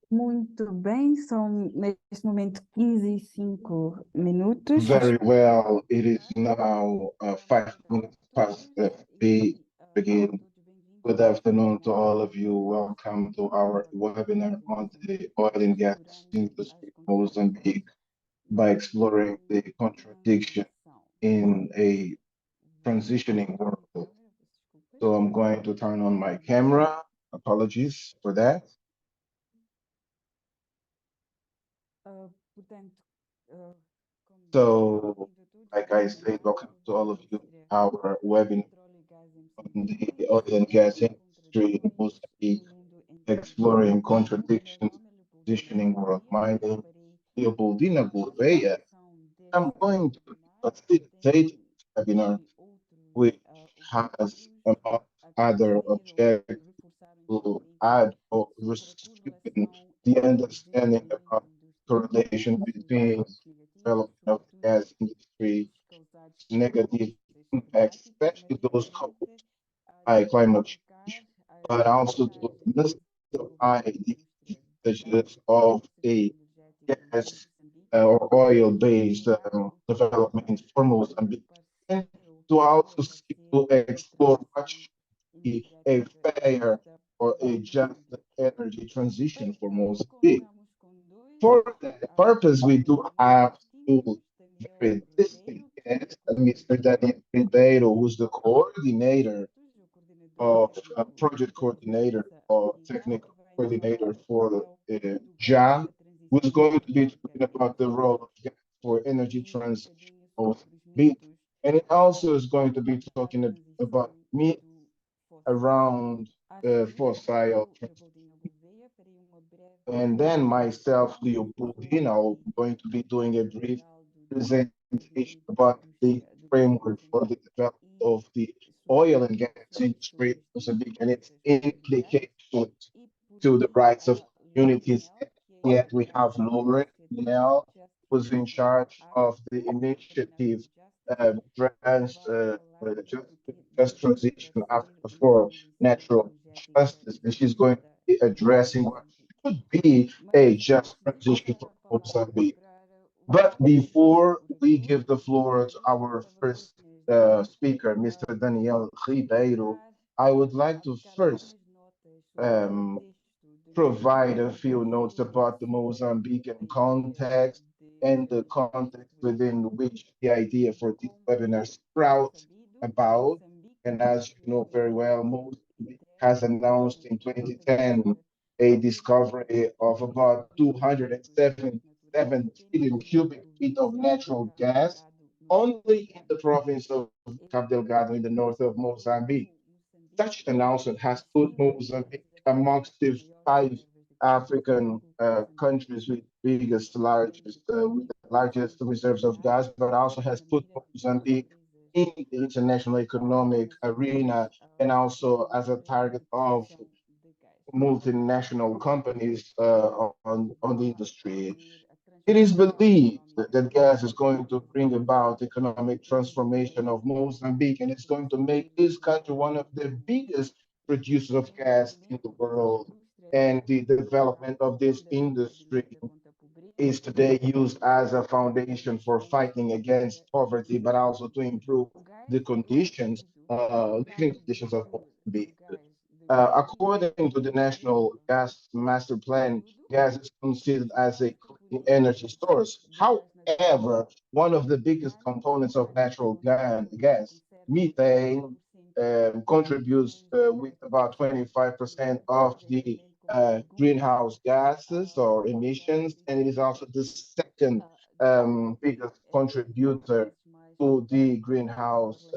Muito bem, são neste momento 15:05. Very well. It is now 5 minutes past the begin. Good afternoon to all of you. Welcome to our webinar on the oil and gas industry in Mozambique by exploring the contradiction in a transitioning world. So I'm going to turn on my camera. Apologies for that. Portanto, So, like I said, welcome to all of you. Our webinar on the oil and gas industry in Mozambique, exploring contradictions, positioning world. My name is Leopoldina Gouveia. I'm going to be facilitating this webinar, which has, among other objectives, to add or strengthen the understanding about correlation between development of the gas industry, negative impacts, especially those caused by climate change, but also to demystify the advantages of a gas or oil-based development for Mozambique, and to also seek to explore what should be a fair or a just energy transition for Mozambique. For that purpose, we do have two very distinct guests, Mr. Daniel Ribeiro, who's the coordinator of project coordinator or technical coordinator for JA, who's going to be talking about the role of gas for energy transition of Mozambique. And it also is going to be talking about me around fossil transition. And then myself, Leopoldina, I'm going to be doing a brief presentation about the framework for the development of the oil and gas industry in Mozambique and its implications to the rights of communities. Yet we have Lauren now, who's in charge of the initiative just, just transition Africa for natural justice, and she's going to be addressing what should be a just transition for Mozambique. But before we give the floor to our first speaker, Mr. Daniel Ribeiro, I would like to first um, provide a few notes about the Mozambican context and the context within which the idea for this webinar sprouts about. And as you know very well, Mozambique has announced in 2010 a discovery of about 277 trillion cubic feet of natural gas only in the province of Cabo Delgado in the north of Mozambique. Such announcement has put Mozambique amongst the five African countries with the largest reserves of gas, but also has put Mozambique in the international economic arena and also as a target of multinational companies on the industry. It is believed that gas is going to bring about economic transformation of Mozambique, and it's going to make this country one of the biggest producers of gas in the world. And the development of this industry is today used as a foundation for fighting against poverty, but also to improve the conditions, living conditions of Mozambique. According to the National Gas Master Plan, gas is considered as a clean energy source. However, one of the biggest components of natural gas, methane, contributes with about 25% of the greenhouse gases or emissions, and it is also the second biggest contributor to the greenhouse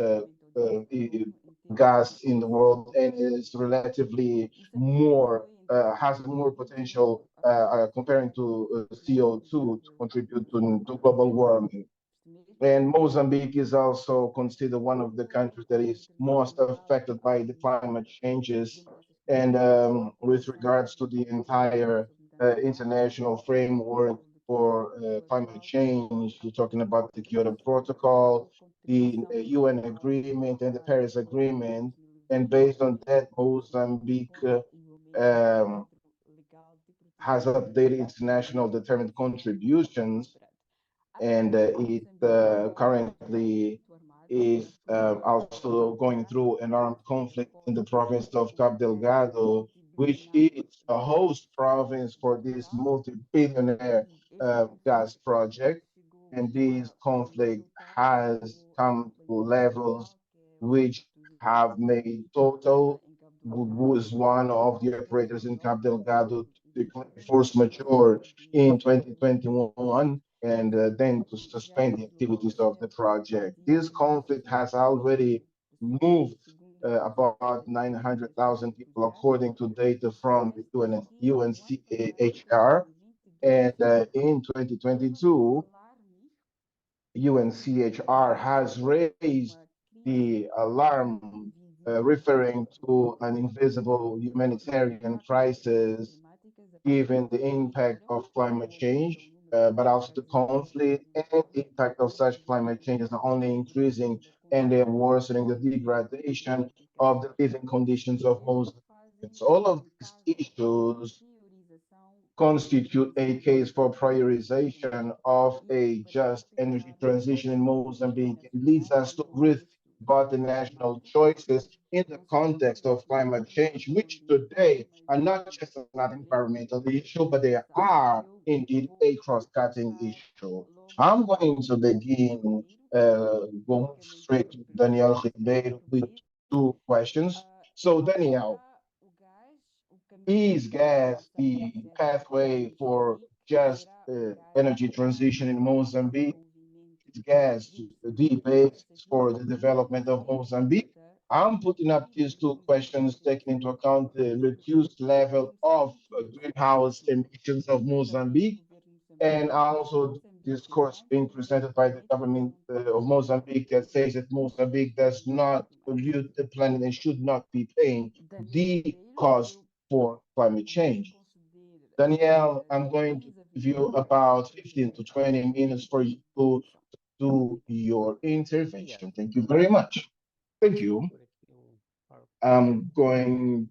gas in the world and is relatively more has more potential comparing to CO2 to contribute to global warming. And Mozambique is also considered one of the countries that is most affected by the climate changes. And with regards to the entire international framework for climate change, you're talking about the Kyoto Protocol, the UN agreement, and the Paris Agreement. And based on that, Mozambique um, has updated its national determined contributions, and it currently is also going through an armed conflict in the province of Cabo Delgado, which is a host province for this multi-billionaire gas project. And this conflict has come to levels which have made Total, who was one of the operators in Cabo Delgado, to declare force majeure in 2021 and then to suspend the activities of the project. This conflict has already moved about 900,000 people, according to data from the UNCHR. And in 2022, UNCHR has raised the alarm referring to an invisible humanitarian crisis given the impact of climate change, but also the conflict and the impact of such climate change is not only increasing and they're worsening the degradation of the living conditions of Mozambicans. All of these issues constitute a case for prioritization of a just energy transition in Mozambique and leads us to rethink about the national choices in the context of climate change, which today are not just an environmental issue, but they are indeed a cross-cutting issue. I'm going to begin going straight to Daniel Ribeiro with two questions. So, Daniel, is gas the pathway for just energy transition in Mozambique? Is gas the basis for the development of Mozambique? I'm putting up these two questions taking into account the reduced level of greenhouse emissions of Mozambique and also discourse being presented by the government of Mozambique that says that Mozambique does not pollute the planet and should not be paying the cost for climate change. Danielle, I'm going to give you about 15 to 20 minutes for you to do your intervention. Thank you very much. Thank you. I'm going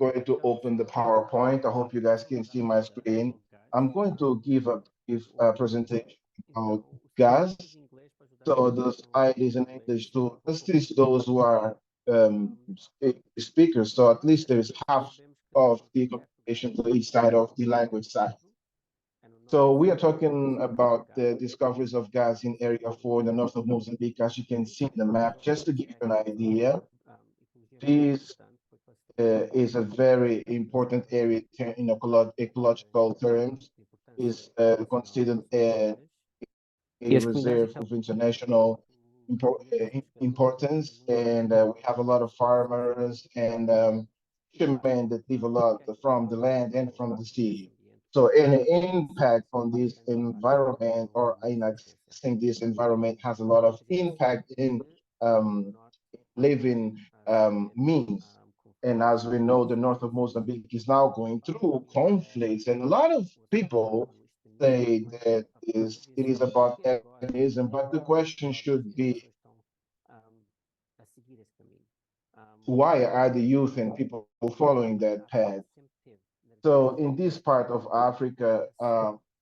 to open the PowerPoint. I hope you guys can see my screen. I'm going to give a brief presentation about gas. So the slide is in English too. Let's list those who are speakers. So at least there's half of the communication to each side of the language side. So we are talking about the discoveries of gas in Area 4 in the north of Mozambique. As you can see in the map, just to give you an idea, this is a very important area in ecological terms, is considered a reserve of international importance, and we have a lot of farmers and fishermen that live a lot from the land and from the sea. So any impact on this environment or in accessing this environment has a lot of impact in um, living means. And as we know, the north of Mozambique is now going through conflicts, and a lot of people say that it is about feminism, but the question should be, why are the youth and people following that path? So in this part of Africa,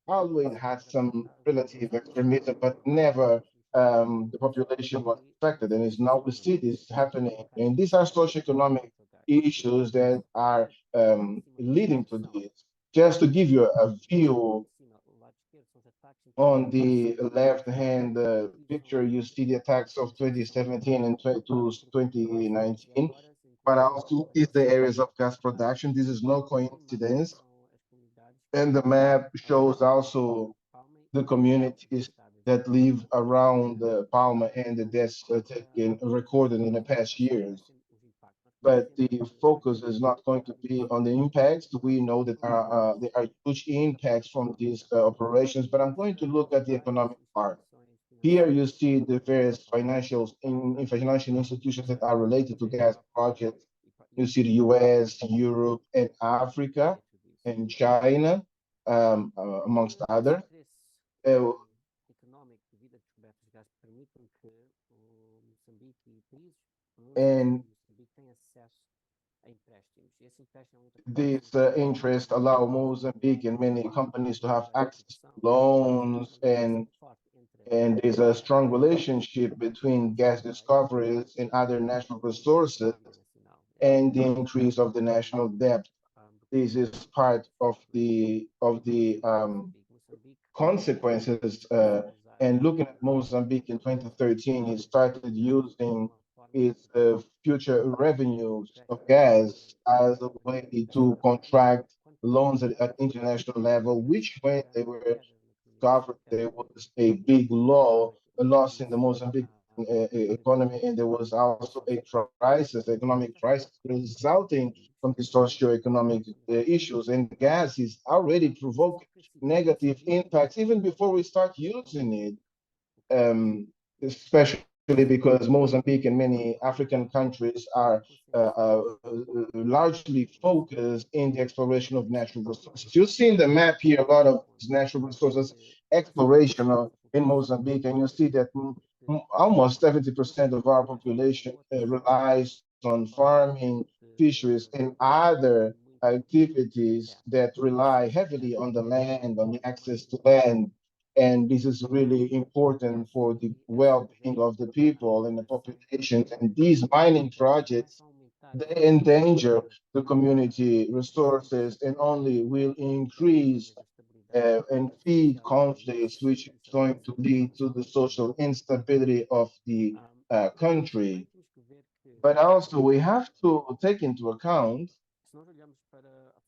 always had some relative extremism, but never the population was affected. And it's now we see this happening. And these are socioeconomic issues that are leading to this. Just to give you a view, on the left-hand picture, you see the attacks of 2017 and 2019, but also is the areas of gas production. This is no coincidence. And the map shows also the communities that live around Palma and the deaths taken recorded in the past years. But the focus is not going to be on the impacts. We know that there are huge impacts from these operations, but I'm going to look at the economic part. Here you see the various financial institutions that are related to gas projects. You see the US, Europe, and Africa, and China, amongst others. Uh, and This interest allow Mozambique and many companies to have access to loans, and there's a strong relationship between gas discoveries and other natural resources and the increase of the national debt. This is part of the consequences. And looking at Mozambique in 2013, it started using its future revenues of gas as a way to contract loans at international level, which when they were discovered, there was a big loss in the Mozambique economy, and there was also a crisis, economic crisis resulting from the socio-economic issues. And gas is already provoking negative impacts even before we start using it, especially because Mozambique and many African countries are largely focused in the exploration of natural resources. You see in the map here a lot of natural resources exploration in Mozambique, and you see that almost 70% of our population relies on farming, fisheries, and other activities that rely heavily on the land, on the access to land. And this is really important for the well-being of the people and the populations. And these mining projects, they endanger the community resources and only will increase and feed conflicts, which is going to lead to the social instability of the country. But also, we have to take into account,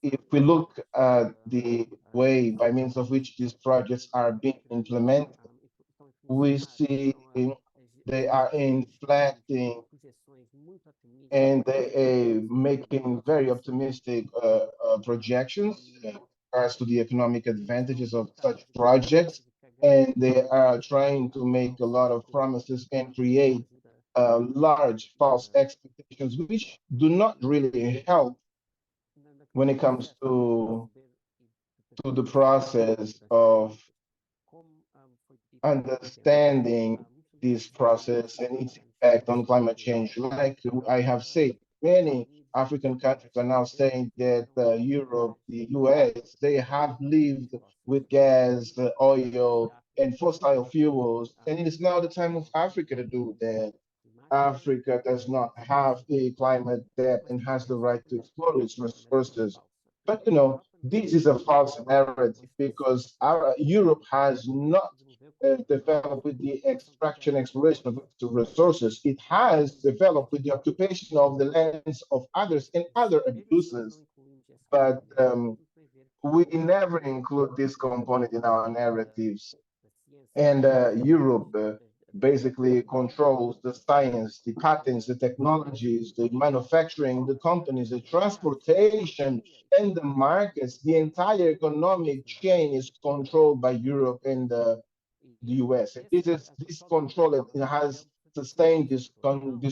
if we look at the way by means of which these projects are being implemented, we see they are inflecting and they making very optimistic projections as to the economic advantages of such projects, and they are trying to make a lot of promises and create large false expectations, which do not really help when it comes to the process of understanding this process and its impact on climate change. Like I have said, many African countries are now saying that Europe, the US, they have lived with gas, oil, and fossil fuels, and it is now the time of Africa to do that. Africa does not have a climate debt and has the right to explore its resources. But this is a false narrative because Europe has not developed with the extraction exploration of its resources. It has developed with the occupation of the lands of others and other abuses. But we never include this component in our narratives. And Europe basically controls the science, the patents, the technologies, the manufacturing, the companies, the transportation, and the markets. The entire economic chain is controlled by Europe and the US. And this control has sustained these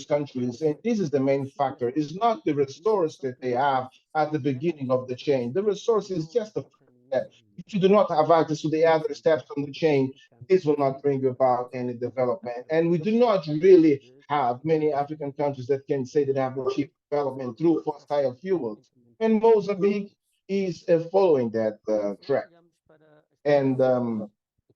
countries, and this is the main factor. It's not the resource that they have at the beginning of the chain. The resource is just a first step. If you do not have access to the other steps on the chain, this will not bring about any development. And we do not really have many African countries that can say that they have achieved development through fossil fuels. And Mozambique is following that track. And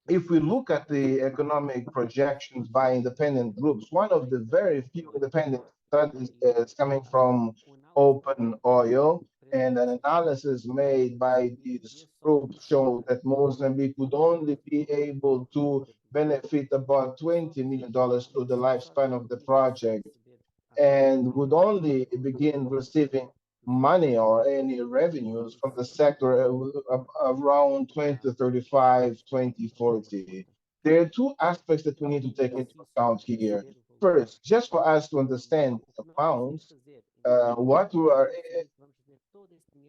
if we look at the economic projections by independent groups, one of the very few independent studies is coming from Open Oil, and an analysis made by this group showed that Mozambique would only be able to benefit about $20 million through the lifespan of the project, and would only begin receiving money or any revenues from the sector around 2035, 2040. There are two aspects that we need to take into account here. First, just for us to understand the amounts, what we are,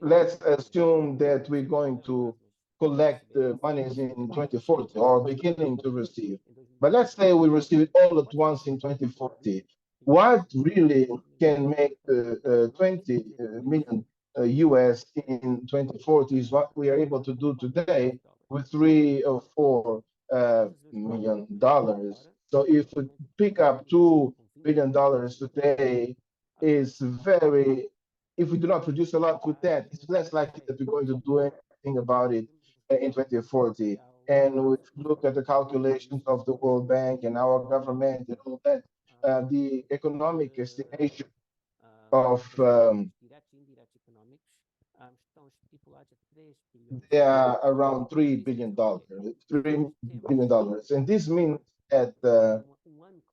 let's assume that we're going to collect the monies in 2040 or beginning to receive. But let's say we receive it all at once in 2040. What really can make the 20 million US in 2040 is what we are able to do today with $3 or $4 million. So if we pick up $2 billion today, is very if we do not produce a lot with that, it's less likely that we're going to do anything about it in 2040. And if we look at the calculations of the World Bank and our government and all that, the economic estimation of they are around $3 billion, $3 billion, and this means that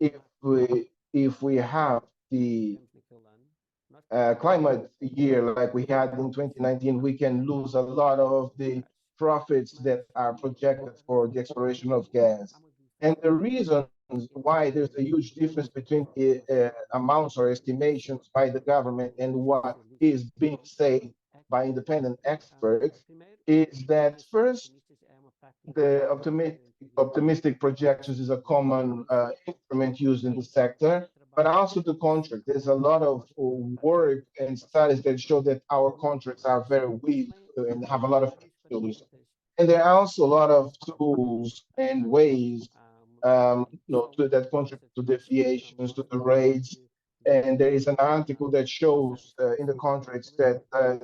if we have the climate year like we had in 2019, we can lose a lot of the profits that are projected for the exploration of gas. And the reasons why there's a huge difference between the amounts or estimations by the government and what is being said by independent experts is that first, the optimistic projections is a common instrument used in the sector, but also the contract. There's a lot of work and studies that show that our contracts are very weak and have a lot of issues. And there are also a lot of tools and ways that contribute to deviations, to the rates. And there is an article that shows in the contracts that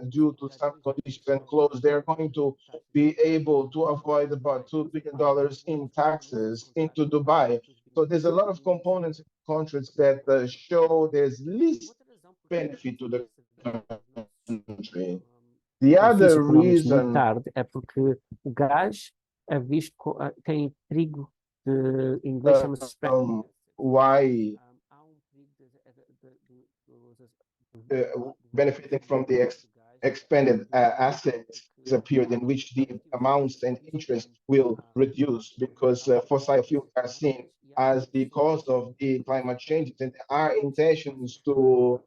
due to some conditions and clauses, they're going to be able to avoid about $2 billion in taxes into Dubai. So there's a lot of components in contracts that show there's least benefit to the country. The other reason é porque o gás é visto, tem trigo, em inglês chama-se why benefiting from the expanded assets is a period in which the amounts and interest will reduce because fossil fuels are seen as the cause of the climate change, and there are intentions to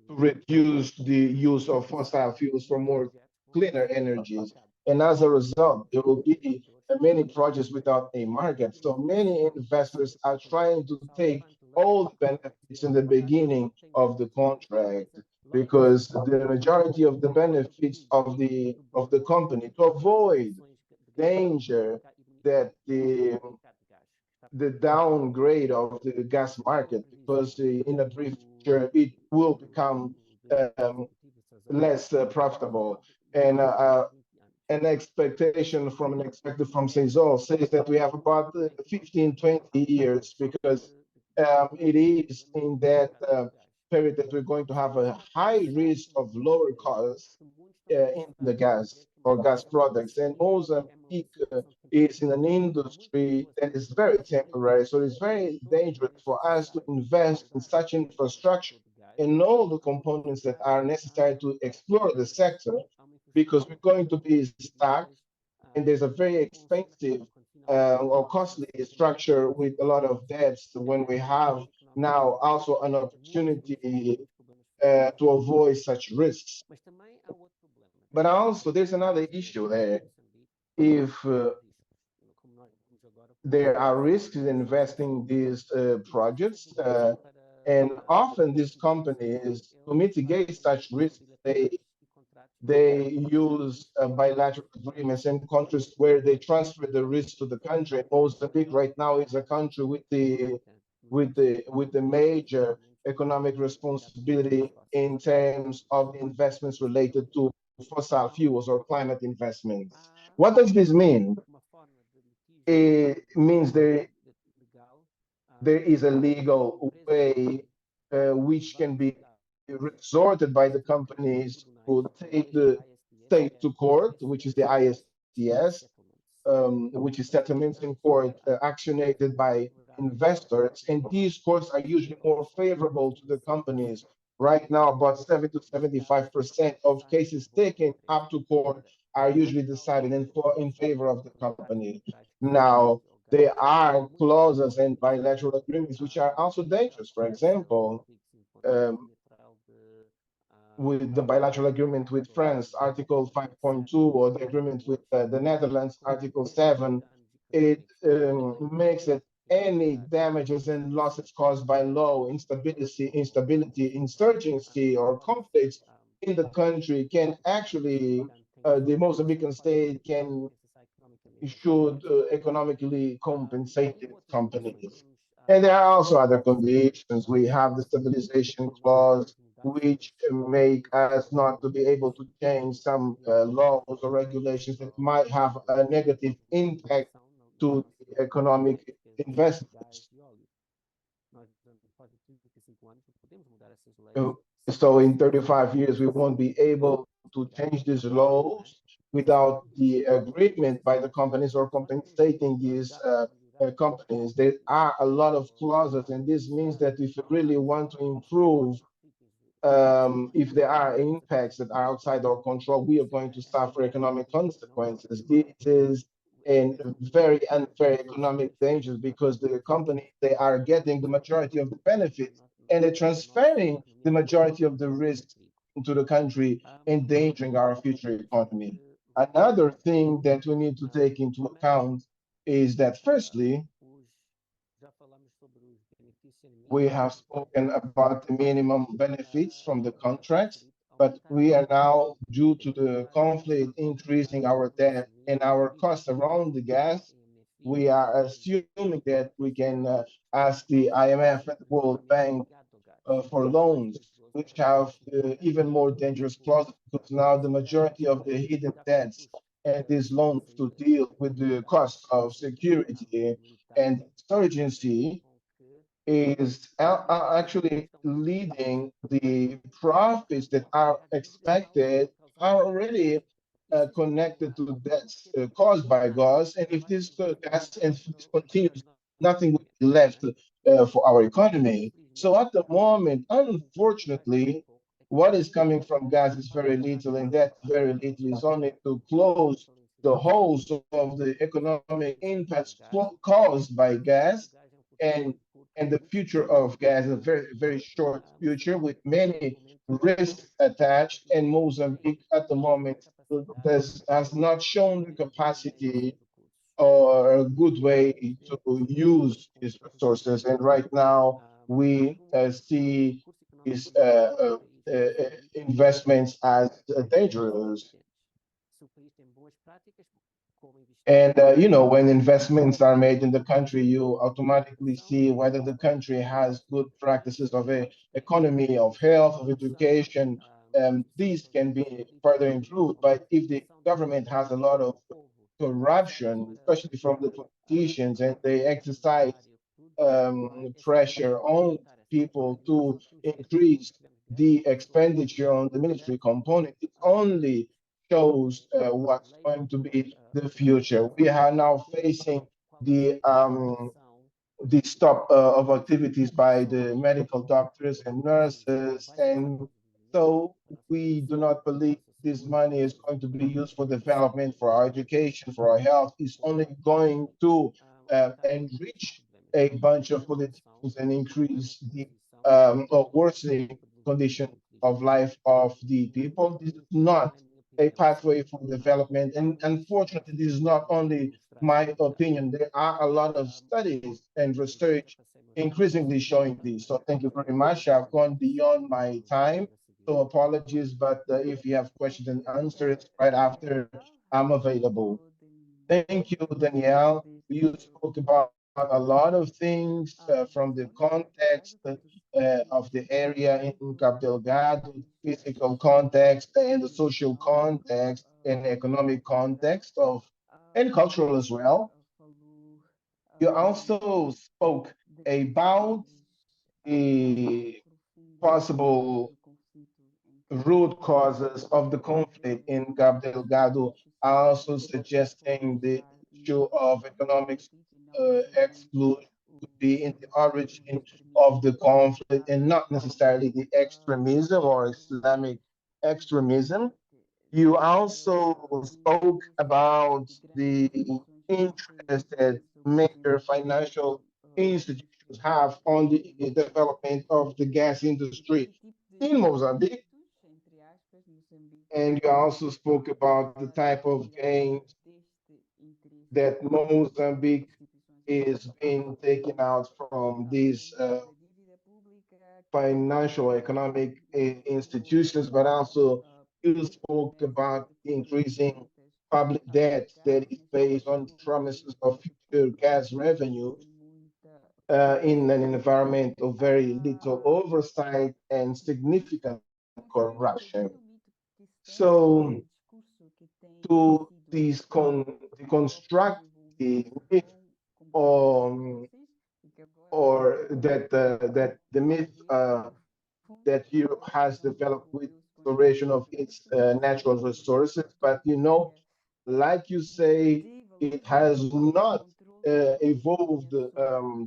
reduce the use of fossil fuels for more cleaner energies. And as a result, there will be many projects without a market. So many investors are trying to take all the benefits in the beginning of the contract because the majority of the benefits of the company to avoid danger that the downgrade of the gas market, because in the brief future it will become less profitable. And an expectation from Sesol says that we have about 15, 20 years because it is in that period that we're going to have a high risk of lower costs in the gas or gas products. And Mozambique is in an industry that is very temporary. So it's very dangerous for us to invest in such infrastructure and all the components that are necessary to explore the sector, because we're going to be stuck, and there's a very expensive or costly structure with a lot of debts when we have now also an opportunity to avoid such risks. But also there's another issue there. If there are risks in investing these projects, and often these companies, to mitigate such risks, they use bilateral agreements and contracts where they transfer the risk to the country. Mozambique right now is a country with the major economic responsibility in terms of investments related to fossil fuels or climate investments. What does this mean? It means there is a legal way which can be resorted by the companies who take the state to court, which is the ISTS, which is settlements in court actionated by investors. And these courts are usually more favorable to the companies. Right now, about 70 to 75% of cases taken up to court are usually decided in favor of the company. Now, there are clauses and bilateral agreements which are also dangerous. For example, with the bilateral agreement with France, Article 5.2, or the agreement with the Netherlands, Article 7, it makes it any damages and losses caused by law, instability, insurgency, or conflicts in the country can actually, the Mozambican state should economically compensate its companies. And there are also other conditions. We have the stabilization clause which make us not to be able to change some laws or regulations that might have a negative impact to the economic investments. Uh, So in 35 years, we won't be able to change these laws without the agreement by the companies or compensating these companies. There are a lot of clauses, and this means that if we really want to improve, if there are impacts that are outside our control, we are going to suffer economic consequences. This is a very unfair economic dangers because the companies, they are getting the majority of the benefits and they're transferring the majority of the risks into the country, endangering our future economy. Another thing that we need to take into account is that firstly, we have spoken about the minimum benefits from the contracts, but we are now, due to the conflict, increasing our debt and our costs around the gas. We are assuming that we can ask the IMF and the World Bank for loans, which have even more dangerous clauses because now the majority of the hidden debts and these loans to deal with the cost of security and insurgency is actually leading the profits that are expected are already connected to debts caused by gas. And if this gas and if this continues, nothing will be left for our economy. So at the moment, unfortunately, what is coming from gas is very little, and that very little is only to close the holes of the economic impacts caused by gas and and the future of gas is a very, very short future with many risks attached. And Mozambique at the moment has not shown the capacity or a good way to use these resources. And right now we see these investments as dangerous. And when investments are made in the country, you automatically see whether the country has good practices of a economy, of health, of education. These can be further improved. But if the government has a lot of corruption, especially from the politicians, and they exercise pressure on people to increase the expenditure on the military component, it only shows what's going to be the future. We are now facing the stop of activities by the medical doctors and nurses, and so we do not believe this money is going to be used for development, for our education, for our health. It's only going to enrich a bunch of politicians and increase the or worsening condition of life of the people. This is not a pathway for development, and unfortunately, this is not only my opinion. There are a lot of studies and research increasingly showing this. So thank you very much. I've gone beyond my time. So apologies, but if you have questions and answers right after, I'm available. Thank you, Danielle. You spoke about a lot of things from the context of the area in Cabo Delgado, physical context and the social context and economic context of and cultural as well. You also spoke about the possible root causes of the conflict in Cabo Delgado, also suggesting the issue of economic exclusion could be in the origin of the conflict and not necessarily the extremism or Islamic extremism. You also spoke about the interest that major financial institutions have on the development of the gas industry in Mozambique. And you also spoke about the type of gains that Mozambique is being taken out from these financial economic institutions, but also you spoke about increasing public debt that is based on promises of future gas revenues. in an environment of very little oversight and significant corruption. So to deconstruct the myth, um, or that the myth that Europe has developed with exploration of its natural resources, but like you say, it has not evolved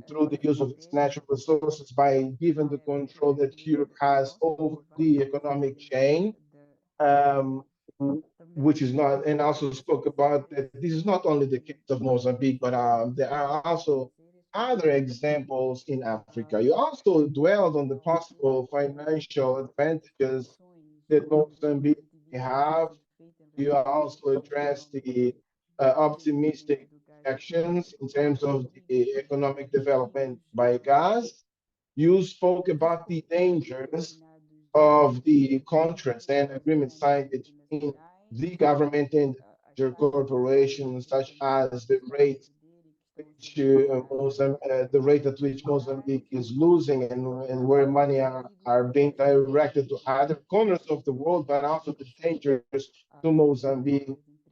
through the use of its natural resources by given the control that Europe has over the economic chain, um, which is not, and also spoke about that this is not only the case of Mozambique, but there are also other examples in Africa. You also dwelled on the possible financial advantages that Mozambique have. You also address the optimistic actions in terms of the economic development by gas. You spoke about the dangers of the contracts and agreements signed between the government and major corporations, such as the rate at which Mozambique is losing, and where money are being directed to other corners of the world, but also the dangers to Mozambique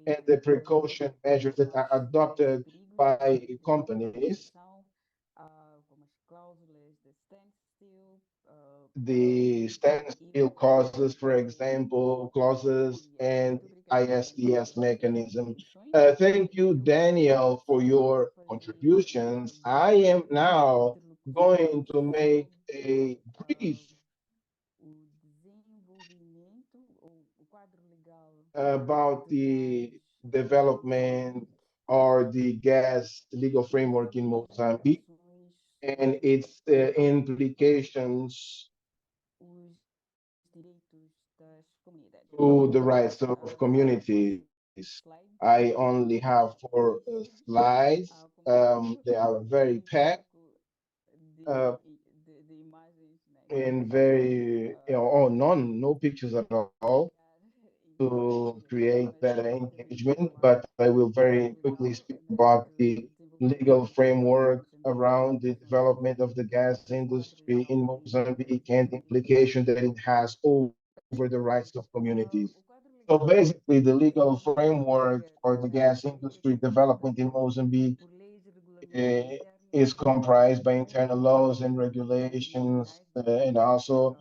and the precaution measures that are adopted by companies. The standstill clauses, for example, clauses and ISDS mechanism. Thank you, Daniel, for your contributions. I am now going to make a brief about the development or the gas legal framework in Mozambique and its implications to the rights of communities. I only have 4 slides. They are very packed and very, oh, no pictures at all to create better engagement, but I will very quickly speak about the legal framework around the development of the gas industry in Mozambique and the implication that it has over the rights of communities. So basically, the legal framework for the gas industry development in Mozambique uh, is comprised by internal laws and regulations, and also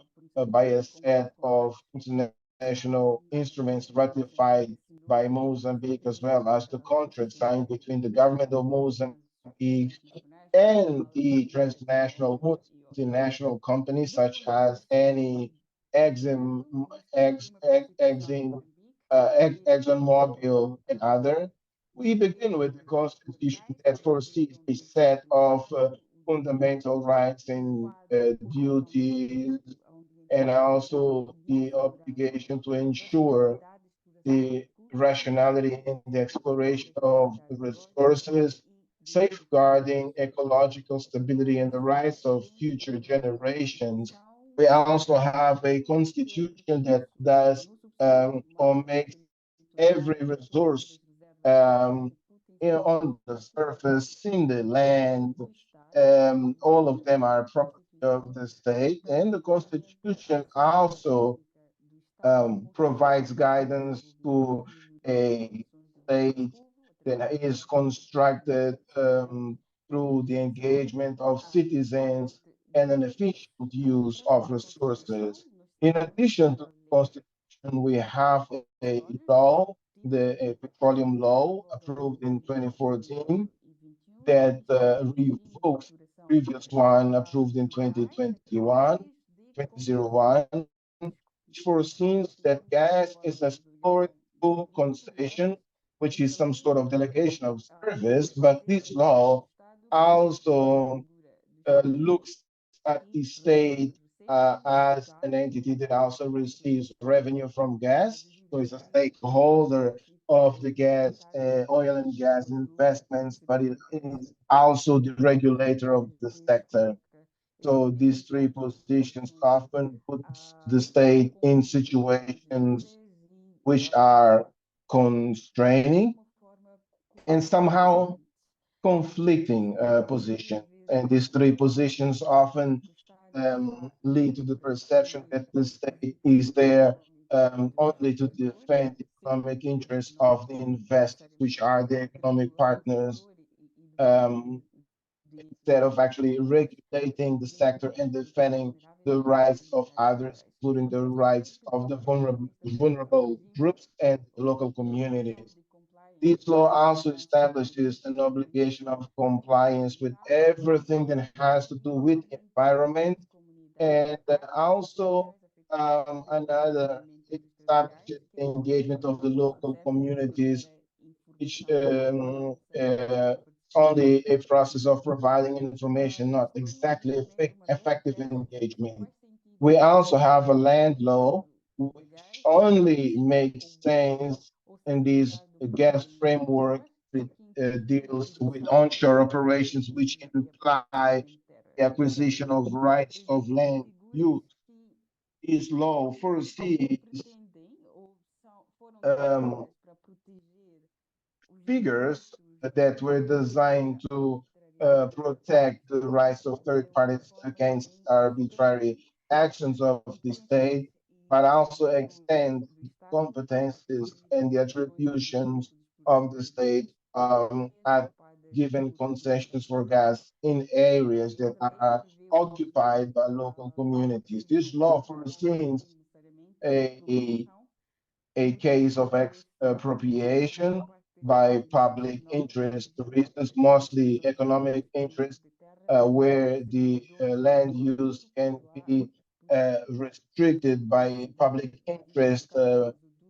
by a set of international instruments ratified by Mozambique, as well as the contract signed between the government of Mozambique and the transnational multinational companies such as any Exim, ExxonMobil, and other. We begin with the Constitution that foresees a set of fundamental rights and duties, and also the obligation to ensure the rationality in the exploration of the resources, safeguarding ecological stability and the rights of future generations. We also have a constitution that does or makes every resource um, on the surface, in the land, all of them are property of the state, and the constitution also provides guidance to a state that is constructed through the engagement of citizens and an efficient use of resources. In addition to the Constitution, we have a law, the petroleum law approved in 2014, that revokes the previous one approved in 2001, which foresees that gas is explored through concession, which is some sort of delegation of service. But this law also looks at the state as an entity that also receives revenue from gas. So it's a stakeholder of the gas, oil and gas investments, but it is also the regulator of the sector. So these 3 positions often puts the state in situations which are constraining and somehow conflicting positions. And these three positions often lead to the perception that the state is there only to defend the economic interests of the investors, which are the economic partners, um, instead of actually regulating the sector and defending the rights of others, including the rights of the vulnerable groups and local communities. This law also establishes an obligation of compliance with everything that has to do with environment, and also another, it establishes the engagement of the local communities, which only a process of providing information, not exactly effective engagement. We also have a land law, which only makes sense in this gas framework that deals with onshore operations, which imply the acquisition of rights of land use. This law foresees um, figures that were designed to protect the rights of third parties against arbitrary actions of the state, but also extend the competences and the attributions of the state at given concessions for gas in areas that are occupied by local communities. This law foresees a a case of expropriation by public interest reasons, mostly economic interest, where the land use can be restricted by public interest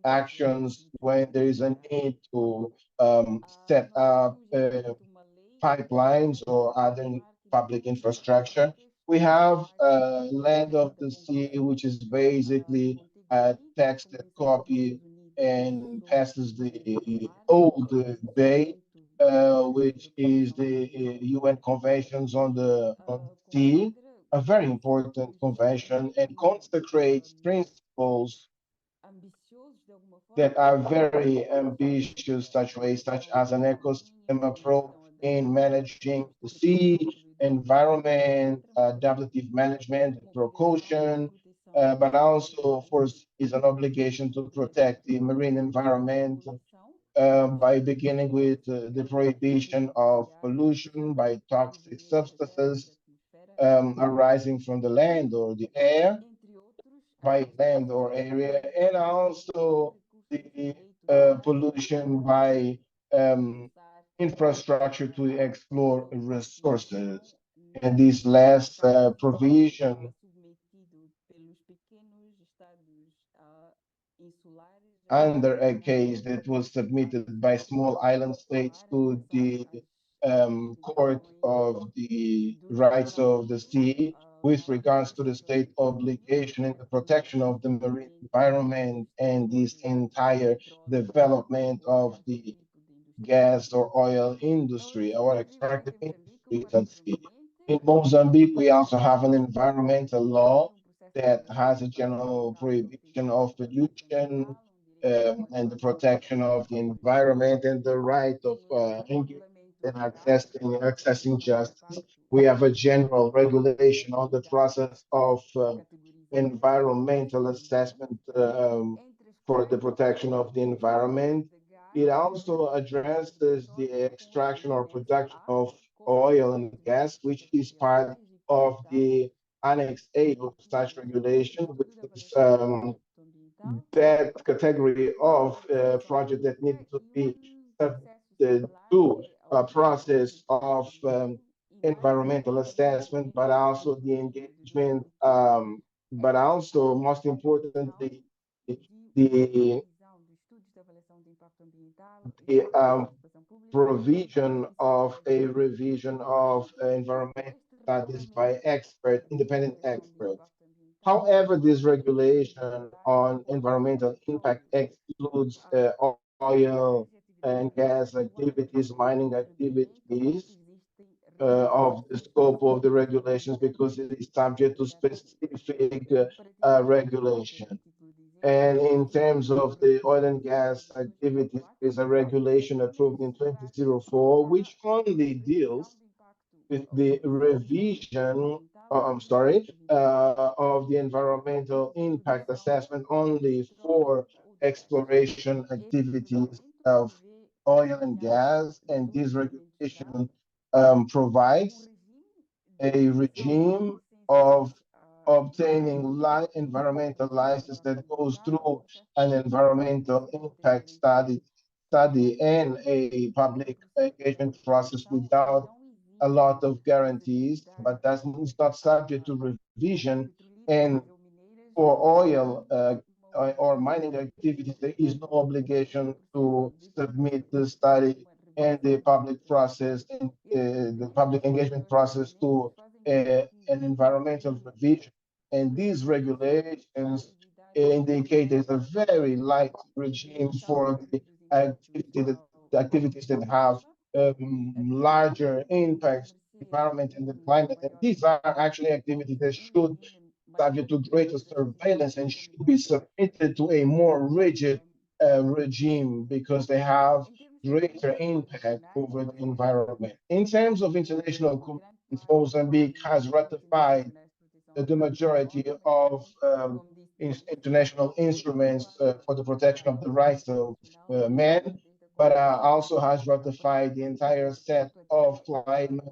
actions when there is a need to set up pipelines or other public infrastructure. We have land of the sea, which is basically a texted copy and passes the old bay, which is the UN conventions on the sea, a very important convention, and consecrates principles that are very ambitious, such as an ecosystem approach in managing the sea, environment, adaptive management, precaution, but also, of course, is an obligation to protect the marine environment by beginning with the prohibition of pollution by toxic substances arising from the land or the air, by land or area, and also the pollution by infrastructure to explore resources. And this last provision, under a case that was submitted by small island states to the Court of the Rights of the Sea with regards to the state obligation in the protection of the marine environment and this entire development of the gas or oil industry or extractive industries at sea. In Mozambique, we also have an environmental law that has a general prohibition of pollution and the protection of the environment and the right of engagement and accessing justice. We have a general regulation on the process of environmental assessment for the protection of the environment. It also addresses the extraction or production of oil and gas, which is part of the Annex A of such regulation, which is that category of project that need to be subjected to a process of environmental assessment, but also the engagement, but also most importantly, the the provision of a revision of environmental studies by independent experts. However, this regulation on environmental impact excludes oil and gas activities, mining activities of the scope of the regulations because it is subject to specific regulation. And in terms of the oil and gas activities, there's a regulation approved in 2004, which only deals with the revision, of the environmental impact assessment only for exploration activities of oil and gas, and this regulation provides a regime of obtaining environmental license that goes through an environmental impact study and a public engagement process without a lot of guarantees, but that's it's not subject to revision. And for oil or mining activities, there is no obligation to submit the study and the public process and the public engagement process to an environmental revision. And these regulations indicate there's a very light regime for the activities that have larger impacts environment and the climate. And these are actually activities that should subject to greater surveillance and should be submitted to a more rigid regime because they have greater impact over the environment. In terms of international commitments, Mozambique has ratified the majority of international instruments for the protection of the rights of men, but also has ratified the entire set of climate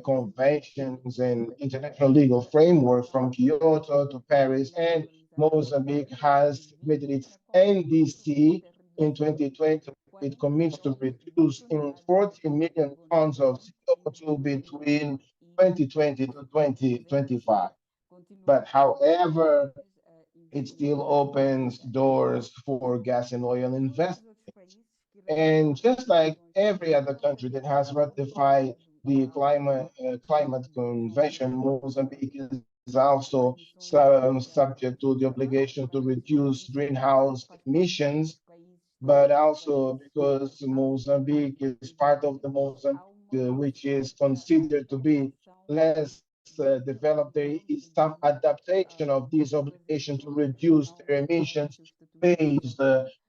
conventions and international legal framework from Kyoto to Paris, and Mozambique has submitted its NDC in 2020. It commits to reduce in 40 million tons of CO2 between 2020 to 2025. But however, it still opens doors for gas and oil investment. And just like every other country that has ratified the climate convention, Mozambique is also subject to the obligation to reduce greenhouse emissions, but also because Mozambique is part of the Mozambique, which is considered to be less developed, there is some adaptation of this obligation to reduce their emissions based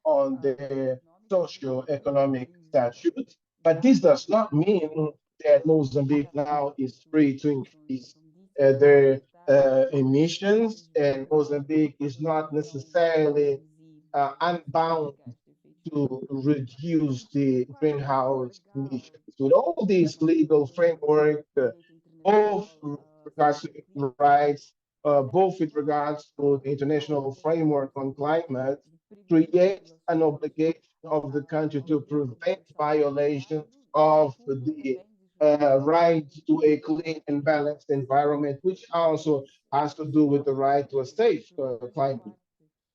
on their socio-economic statutes. But this does not mean that Mozambique now is free to increase their emissions, and Mozambique is not necessarily unbound to reduce the greenhouse emissions. With all these legal framework, both with regards to rights, both with regards to the international framework on climate, creates an obligation of the country to prevent violations of the right to a clean and balanced environment, which also has to do with the right to a safe climate.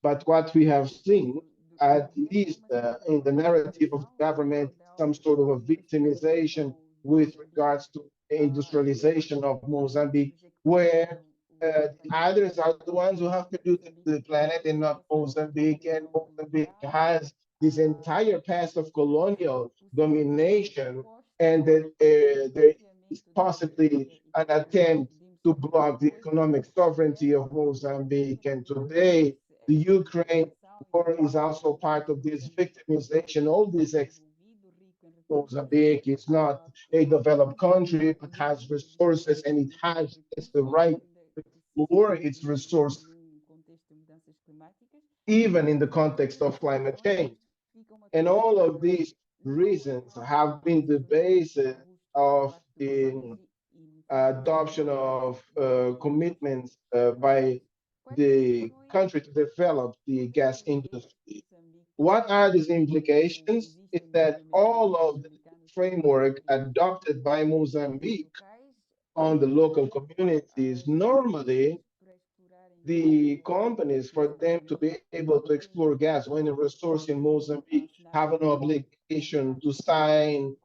But what we have seen, at least in the narrative of the government, some sort of a victimization with regards to industrialization of Mozambique, where the others are the ones who have polluted the planet and not Mozambique. And Mozambique has this entire past of colonial domination, and that there is possibly an attempt to block the economic sovereignty of Mozambique. And today, the Ukraine war is also part of this victimization. All these Mozambique is not a developed country, but has resources, and it has the right to explore its resources, even in the context of climate change. And all of these reasons have been the basis of the adoption of commitments by the country to develop the gas industry. What are these implications? Is that all of the framework adopted by Mozambique on the local communities, normally the companies, for them to be able to explore gas when a resource in Mozambique, have an obligation to sign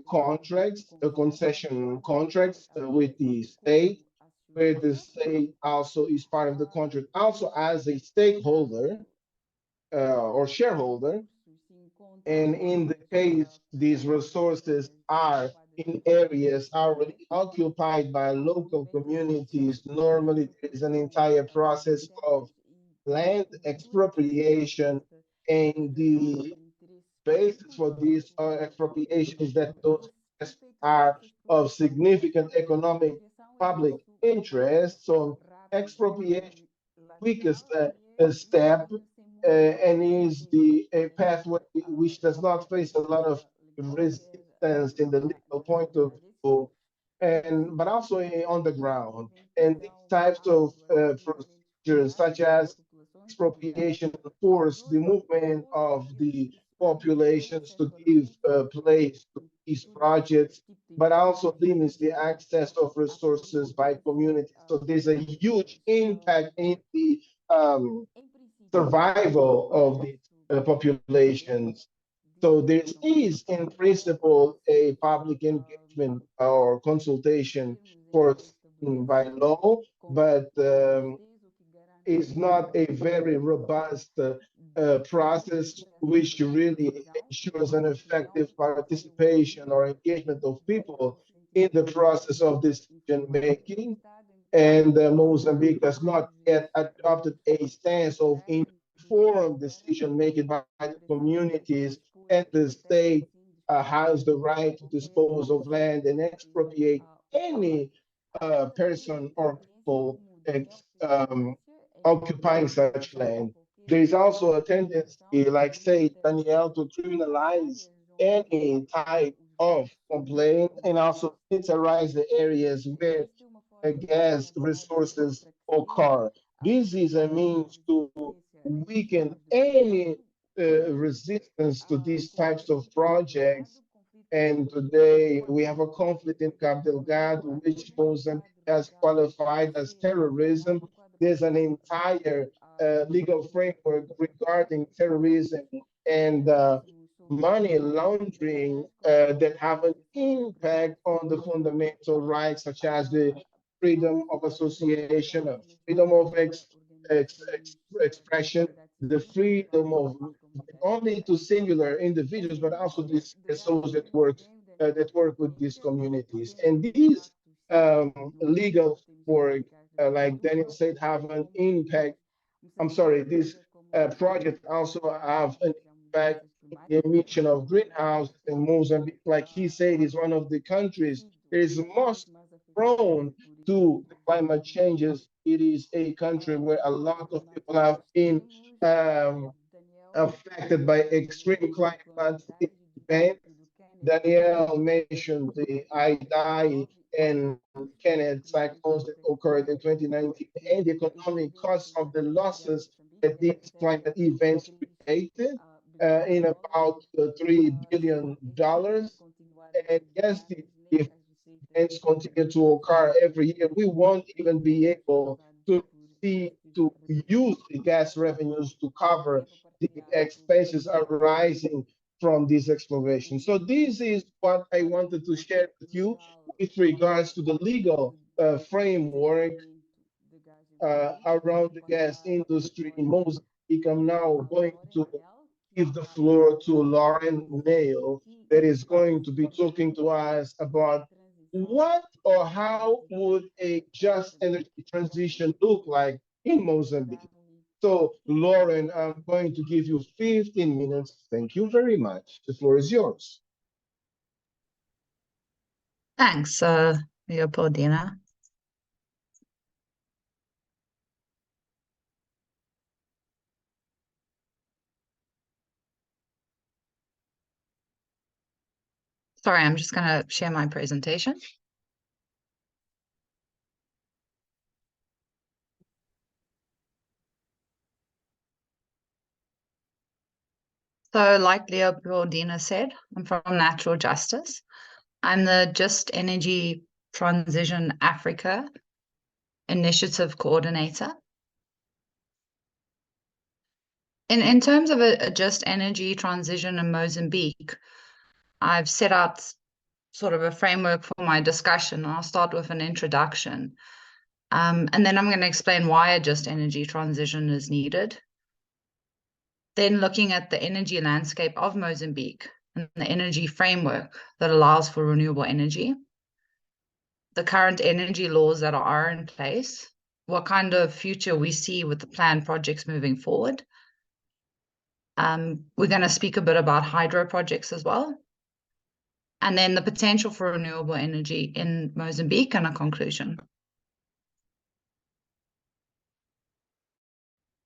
contracts, concession contracts with the state, where the state also is part of the contract, also as a stakeholder or shareholder. And in the case these resources are in areas already occupied by local communities, normally there is an entire process of land expropriation, and the basis for this expropriation is that those are of significant economic public interest. So expropriation quickest step and is the a pathway which does not face a lot of resistance in the legal point of view, and but also on the ground. And these types of procedures, such as expropriation, force the movement of the populations to give place to these projects, but also limits the access of resources by communities. So there's a huge impact in the survival of these populations. So there is, in principle, a public engagement or consultation foreseen by law, but is not a very robust process which really ensures an effective participation or engagement of people in the process of decision making. And Mozambique has not yet adopted a stance of informed decision making by the communities, and the state has the right to dispose of land and expropriate any person or people occupying such land. There is also a tendency, like say Danielle, to criminalize any type of complaint and also militarize the areas where gas resources occur. This is a means to weaken any resistance to these types of projects. And today we have a conflict in Cabo Delgado, which Mozambique has qualified as terrorism. There's an entire legal framework regarding terrorism and money laundering that have an impact on the fundamental rights, such as the freedom of association, freedom of expression, the freedom of only to singular individuals, but also these souls that work with these communities. And these legal work, like Daniel said, have an impact. I'm sorry, this project also have an impact in the emission of greenhouse in Mozambique. Like he said, is one of the countries that is most prone to the climate changes. It is a country where a lot of people have been affected by extreme climate events. Danielle mentioned the Idai and Kenneth cyclones that occurred in 2019 and the economic costs of the losses that these climate events created in about $3 billion. And yes, if events continue to occur every year, we won't even be able to use the gas revenues to cover the expenses arising from this exploration. So this is what I wanted to share with you with regards to the legal framework around the gas industry in Mozambique. I'm now going to give the floor to Lauren Nail, that is going to be talking to us about what or how would a just energy transition look like in Mozambique. So, Lauren, I'm going to give you 15 minutes. Thank you very much. The floor is yours. Thanks, Leopoldina. Sorry, I'm just going to share my presentation. So like Leopoldina said, I'm from Natural Justice. I'm the Just Energy Transition Africa Initiative Coordinator. In terms of a just energy transition in Mozambique, I've set out sort of a framework for my discussion. I'll start with an introduction. And then I'm going to explain why a just energy transition is needed. Then looking at the energy landscape of Mozambique and the energy framework that allows for renewable energy, the current energy laws that are in place, what kind of future we see with the planned projects moving forward. We're going to speak a bit about hydro projects as well. and then the potential for renewable energy in Mozambique, and a conclusion.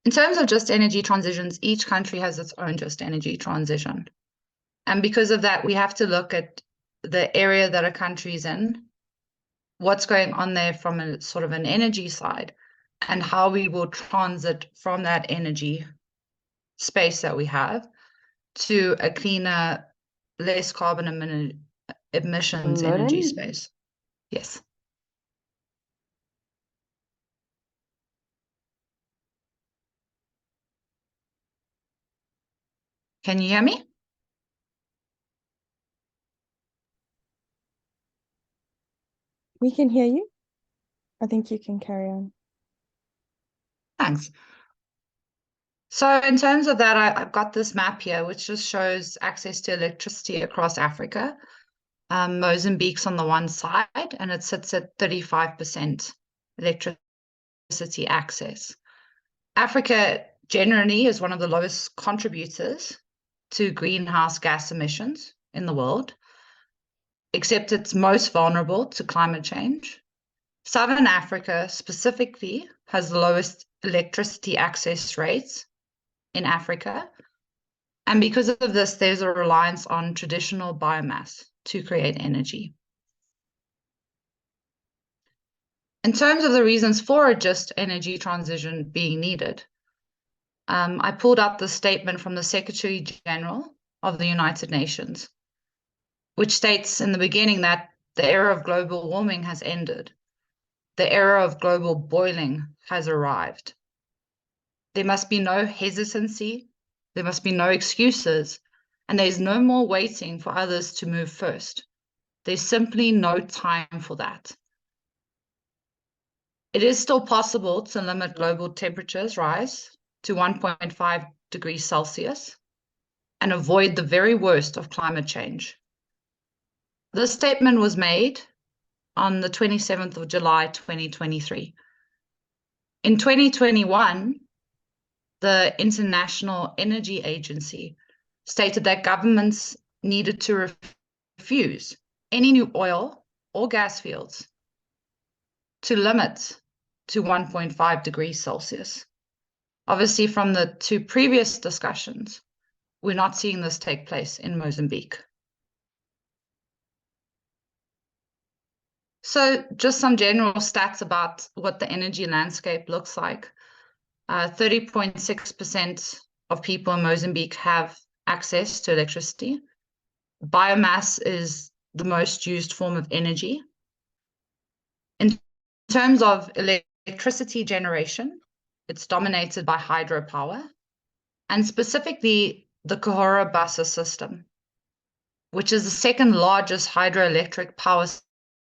In terms of just energy transitions, each country has its own just energy transition. And because of that, we have to look at the area that a country is in, what's going on there from a sort of an energy side, and how we will transit from that energy space that we have to a cleaner, less carbon emissions energy space. Yes. Can you hear me? We can hear you. I think you can carry on. Thanks. So in terms of that, I've got this map here, which just shows access to electricity across Africa. Mozambique's on the one side, and it sits at 35% electricity access. Africa generally is one of the lowest contributors to greenhouse gas emissions in the world, except it's most vulnerable to climate change. Southern Africa specifically has the lowest electricity access rates in Africa. And because of this, there's a reliance on traditional biomass to create energy. In terms of the reasons for a just energy transition being needed, I pulled up the statement from the Secretary General of the United Nations, which states in the beginning that the era of global warming has ended. The era of global boiling has arrived. There must be no hesitancy, there must be no excuses, and there's no more waiting for others to move first. There's simply no time for that. It is still possible to limit global temperatures rise to 1.5 degrees Celsius and avoid the very worst of climate change. This statement was made on the 27th of July, 2023. In 2021, the International Energy Agency stated that governments needed to refuse any new oil or gas fields to limit to 1.5 degrees Celsius. Obviously, from the two previous discussions, we're not seeing this take place in Mozambique. So just some general stats about what the energy landscape looks like. 30.6% of people in Mozambique have access to electricity. Biomass is the most used form of energy. In terms of electricity generation, it's dominated by hydropower, and specifically the Cahora Bassa system, which is the second largest hydroelectric power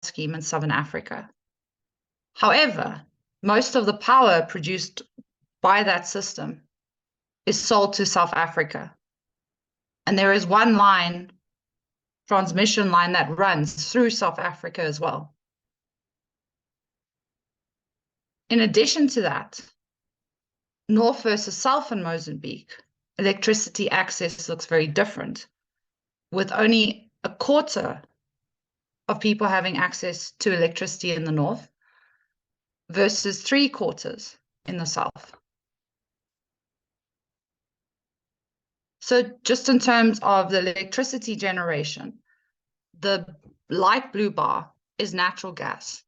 scheme in Southern Africa. However, most of the power produced by that system is sold to South Africa. And there is one line, transmission line, that runs through South Africa as well. In addition to that, north versus south in Mozambique, electricity access looks very different, with only a quarter of people having access to electricity in the north versus 3/4 in the south. So just in terms of the electricity generation, the light blue bar is natural gas.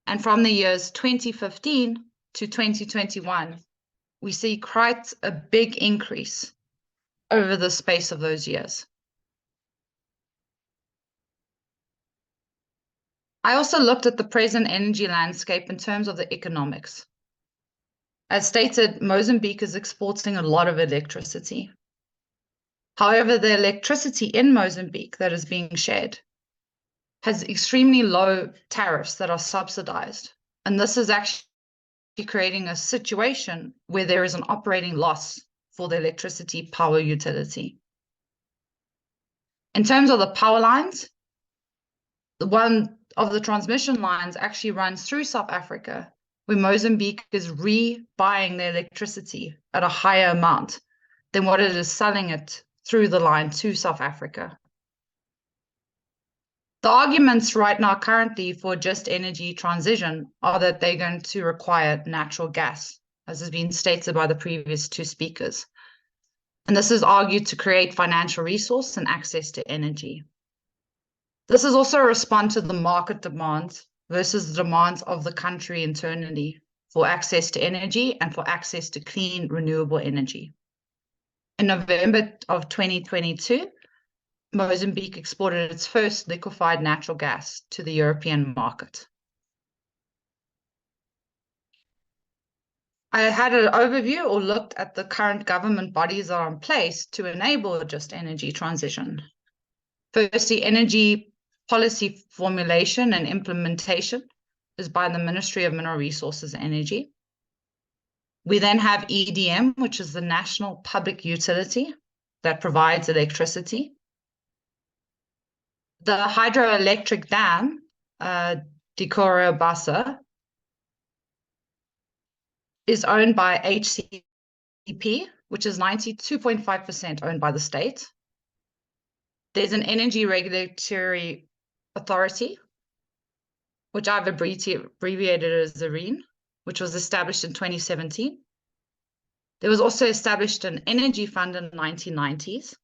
And from the years 2015 to 2021, we see quite a big increase over the space of those years. I also looked at the present energy landscape in terms of the economics. As stated, Mozambique is exporting a lot of electricity. However, the electricity in Mozambique that is being shared has extremely low tariffs that are subsidized. And this is actually creating a situation where there is an operating loss for the electricity power utility. In terms of the power lines, one of the transmission lines actually runs through South Africa, where Mozambique is rebuying their electricity at a higher amount than what it is selling it through the line to South Africa. The arguments right now currently for just energy transition are that they're going to require natural gas, as has been stated by the previous two speakers. And this is argued to create financial resource and access to energy. This is also a response to the market demands versus the demands of the country internally for access to energy and for access to clean, renewable energy. In November of 2022, Mozambique exported its first liquefied natural gas to the European market. I had an overview or looked at the current government bodies that are in place to enable a just energy transition. Firstly, energy policy formulation and implementation is by the Ministry of Mineral Resources and Energy. We then have EDM, which is the national public utility that provides electricity. The hydroelectric dam, Gouveia, is owned by HCP, which is 92.5% owned by the state. There's an energy regulatory authority, which I've abbreviated as ZEREN, which was established in 2017. There was also established an energy fund in the 1990s.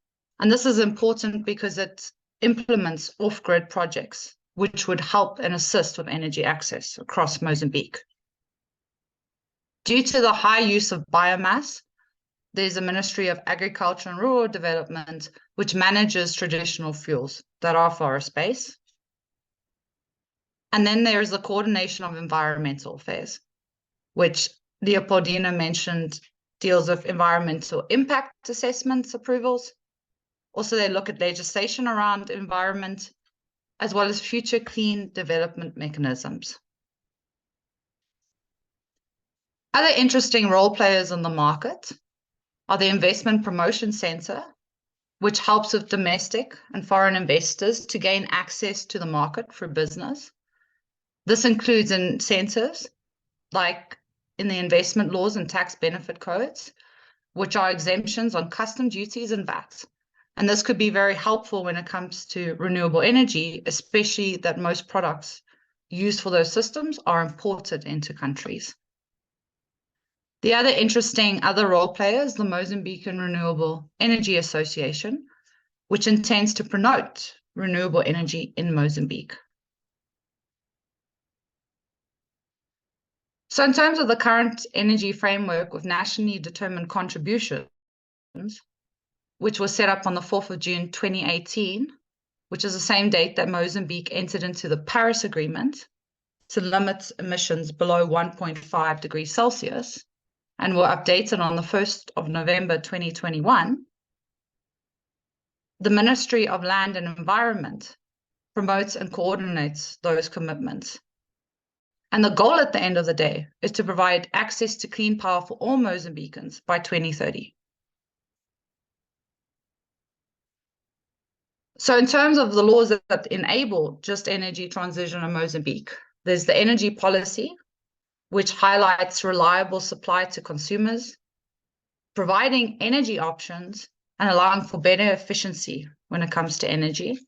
And this is important because it implements off-grid projects, which would help and assist with energy access across Mozambique. Due to the high use of biomass, there's a Ministry of Agriculture and Rural Development, which manages traditional fuels that are forest-based. And then there is the coordination of environmental affairs, which Leopoldina mentioned deals with environmental impact assessments approvals. Also, they look at legislation around environment, as well as future clean development mechanisms. Other interesting role players in the market are the Investment Promotion Center, which helps with domestic and foreign investors to gain access to the market for business. This includes incentives like in the investment laws and tax benefit codes, which are exemptions on custom duties and VAT. And this could be very helpful when it comes to renewable energy, especially that most products used for those systems are imported into countries. The other interesting role player is the Mozambican Renewable Energy Association, which intends to promote renewable energy in Mozambique. So in terms of the current energy framework with nationally determined contributions, which was set up on the 4th of June 2018, which is the same date that Mozambique entered into the Paris Agreement to limit emissions below 1.5 degrees Celsius, and were updated on the 1st of November 2021, the Ministry of Land and Environment promotes and coordinates those commitments. And the goal at the end of the day is to provide access to clean power for all Mozambicans by 2030. So in terms of the laws that enable just energy transition in Mozambique, there's the energy policy, which highlights reliable supply to consumers, providing energy options and allowing for better efficiency when it comes to energy.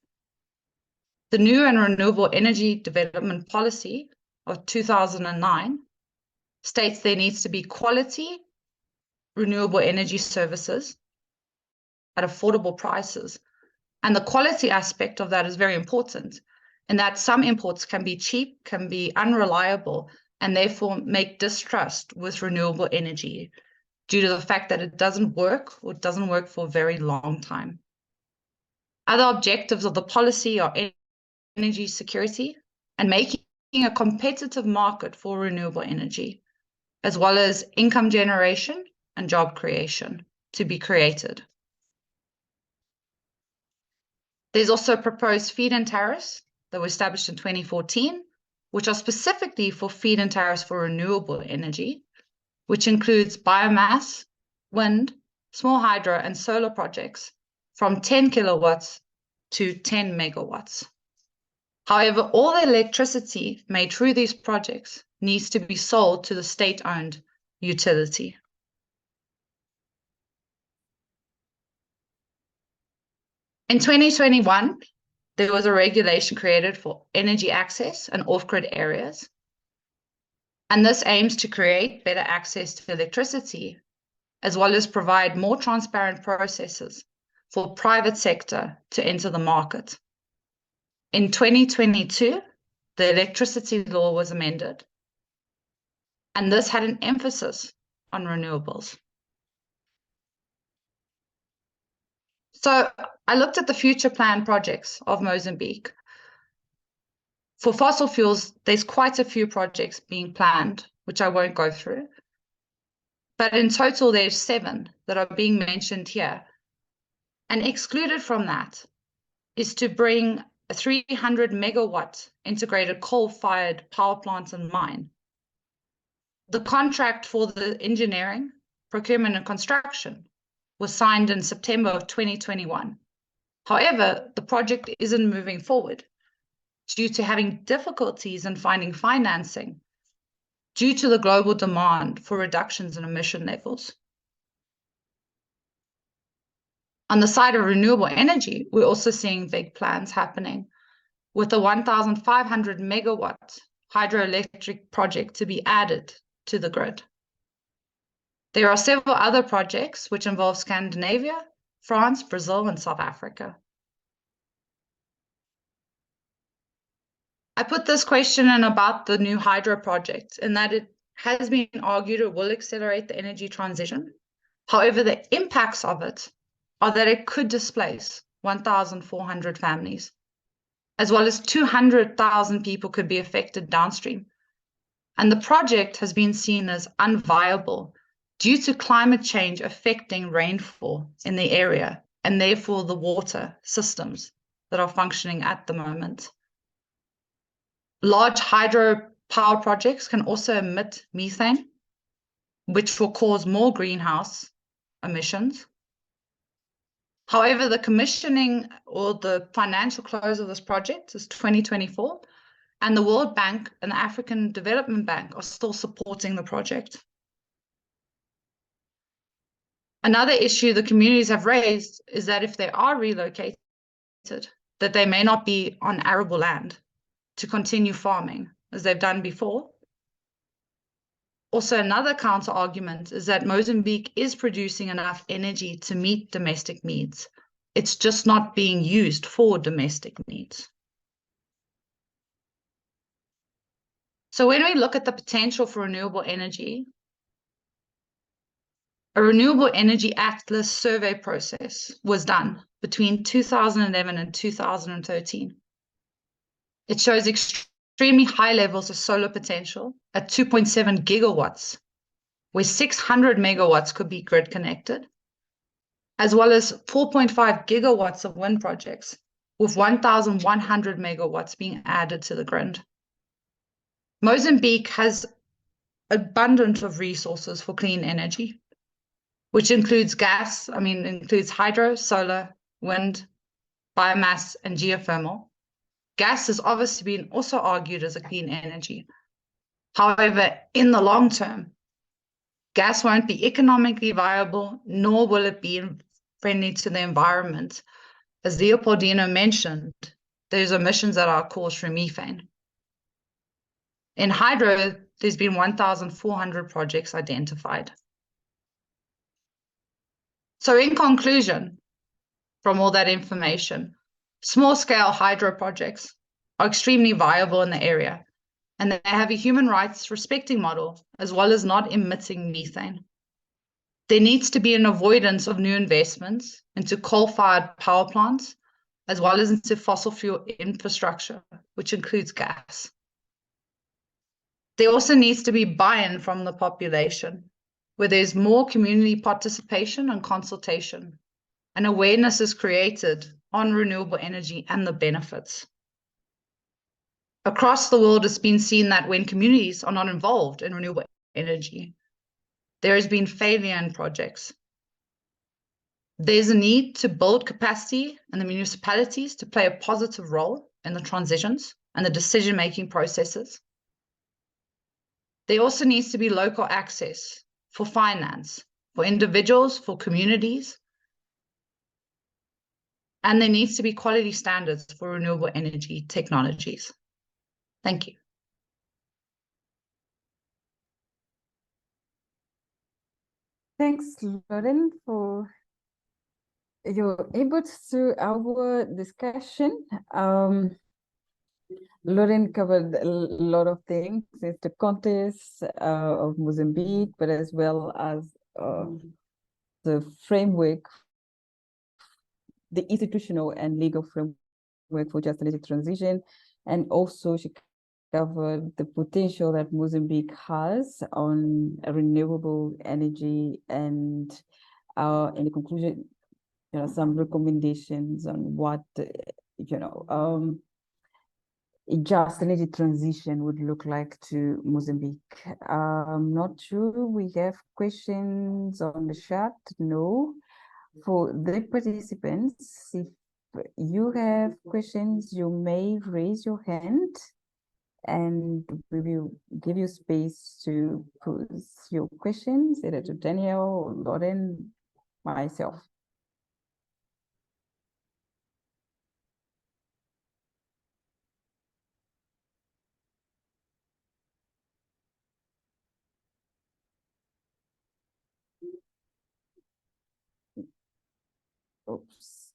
The new and renewable energy development policy of 2009 states there needs to be quality renewable energy services at affordable prices. And the quality aspect of that is very important in that some imports can be cheap, can be unreliable, and therefore make distrust with renewable energy due to the fact that it doesn't work or it doesn't work for a very long time. Other objectives of the policy are energy security and making a competitive market for renewable energy, as well as income generation and job creation to be created. There's also proposed feed-in tariffs that were established in 2014, which are specifically for feed-in tariffs for renewable energy, which includes biomass, wind, small hydro, and solar projects from 10 kilowatts to 10 megawatts. However, all the electricity made through these projects needs to be sold to the state-owned utility. In 2021, there was a regulation created for energy access and off-grid areas. And this aims to create better access to electricity, as well as provide more transparent processes for private sector to enter the market. In 2022, the electricity law was amended, and this had an emphasis on renewables. So I looked at the future plan projects of Mozambique. For fossil fuels, there's quite a few projects being planned, which I won't go through. But in total, there's 7 that are being mentioned here. And excluded from that is to bring a 300 megawatt integrated coal-fired power plant and mine. The contract for the engineering, procurement, and construction was signed in September of 2021. However, the project isn't moving forward due to having difficulties in finding financing due to the global demand for reductions in emission levels. On the side of renewable energy, we're also seeing big plans happening with a 1,500 megawatt hydroelectric project to be added to the grid. There are several other projects which involve Scandinavia, France, Brazil, and South Africa. I put this question in about the new hydro project, in that it has been argued it will accelerate the energy transition. However, the impacts of it are that it could displace 1,400 families, as well as 200,000 people could be affected downstream. And the project has been seen as unviable due to climate change affecting rainfall in the area, and therefore the water systems that are functioning at the moment. Large hydropower projects can also emit methane, which will cause more greenhouse emissions. However, the commissioning or the financial close of this project is 2024, and the World Bank and the African Development Bank are still supporting the project. Another issue the communities have raised is that if they are relocated, that they may not be on arable land to continue farming as they've done before. Also, another counter argument is that Mozambique is producing enough energy to meet domestic needs. It's just not being used for domestic needs. So when we look at the potential for renewable energy, a Renewable Energy Atlas survey process was done between 2011 and 2013. It shows extremely high levels of solar potential at 2.7 gigawatts, where 600 megawatts could be grid connected, as well as 4.5 gigawatts of wind projects, with 1,100 megawatts being added to the grid. Mozambique has abundance of resources for clean energy, which includes includes hydro, solar, wind, biomass, and geothermal. Gas has obviously been also argued as a clean energy. However, in the long term, gas won't be economically viable, nor will it be friendly to the environment. As Leopoldina mentioned, there's emissions that are caused from methane. In hydro, there's been 1,400 projects identified. So in conclusion, from all that information, small-scale hydro projects are extremely viable in the area, and they have a human rights respecting model, as well as not emitting methane. There needs to be an avoidance of new investments into coal-fired power plants, as well as into fossil fuel infrastructure, which includes gas. There also needs to be buy-in from the population, where there's more community participation and consultation, and awareness is created on renewable energy and the benefits. Across the world, it's been seen that when communities are not involved in renewable energy, there has been failure in projects. There's a need to build capacity in the municipalities to play a positive role in the transitions and the decision-making processes. There also needs to be local access for finance, for individuals, for communities. And there needs to be quality standards for renewable energy technologies. Thank you. Thanks, Lauren, for your input to our discussion. Lauren covered a lot of things. It's the context of Mozambique, but as well as the framework, the institutional and legal framework for just energy transition. And also she covered the potential that Mozambique has on renewable energy, and in the conclusion, some recommendations on what, just energy transition would look like to Mozambique. I'm not sure we have questions on the chat. No. For the participants, if you have questions, you may raise your hand and we will give you space to pose your questions, either to Daniel, Lauren, myself. Oops.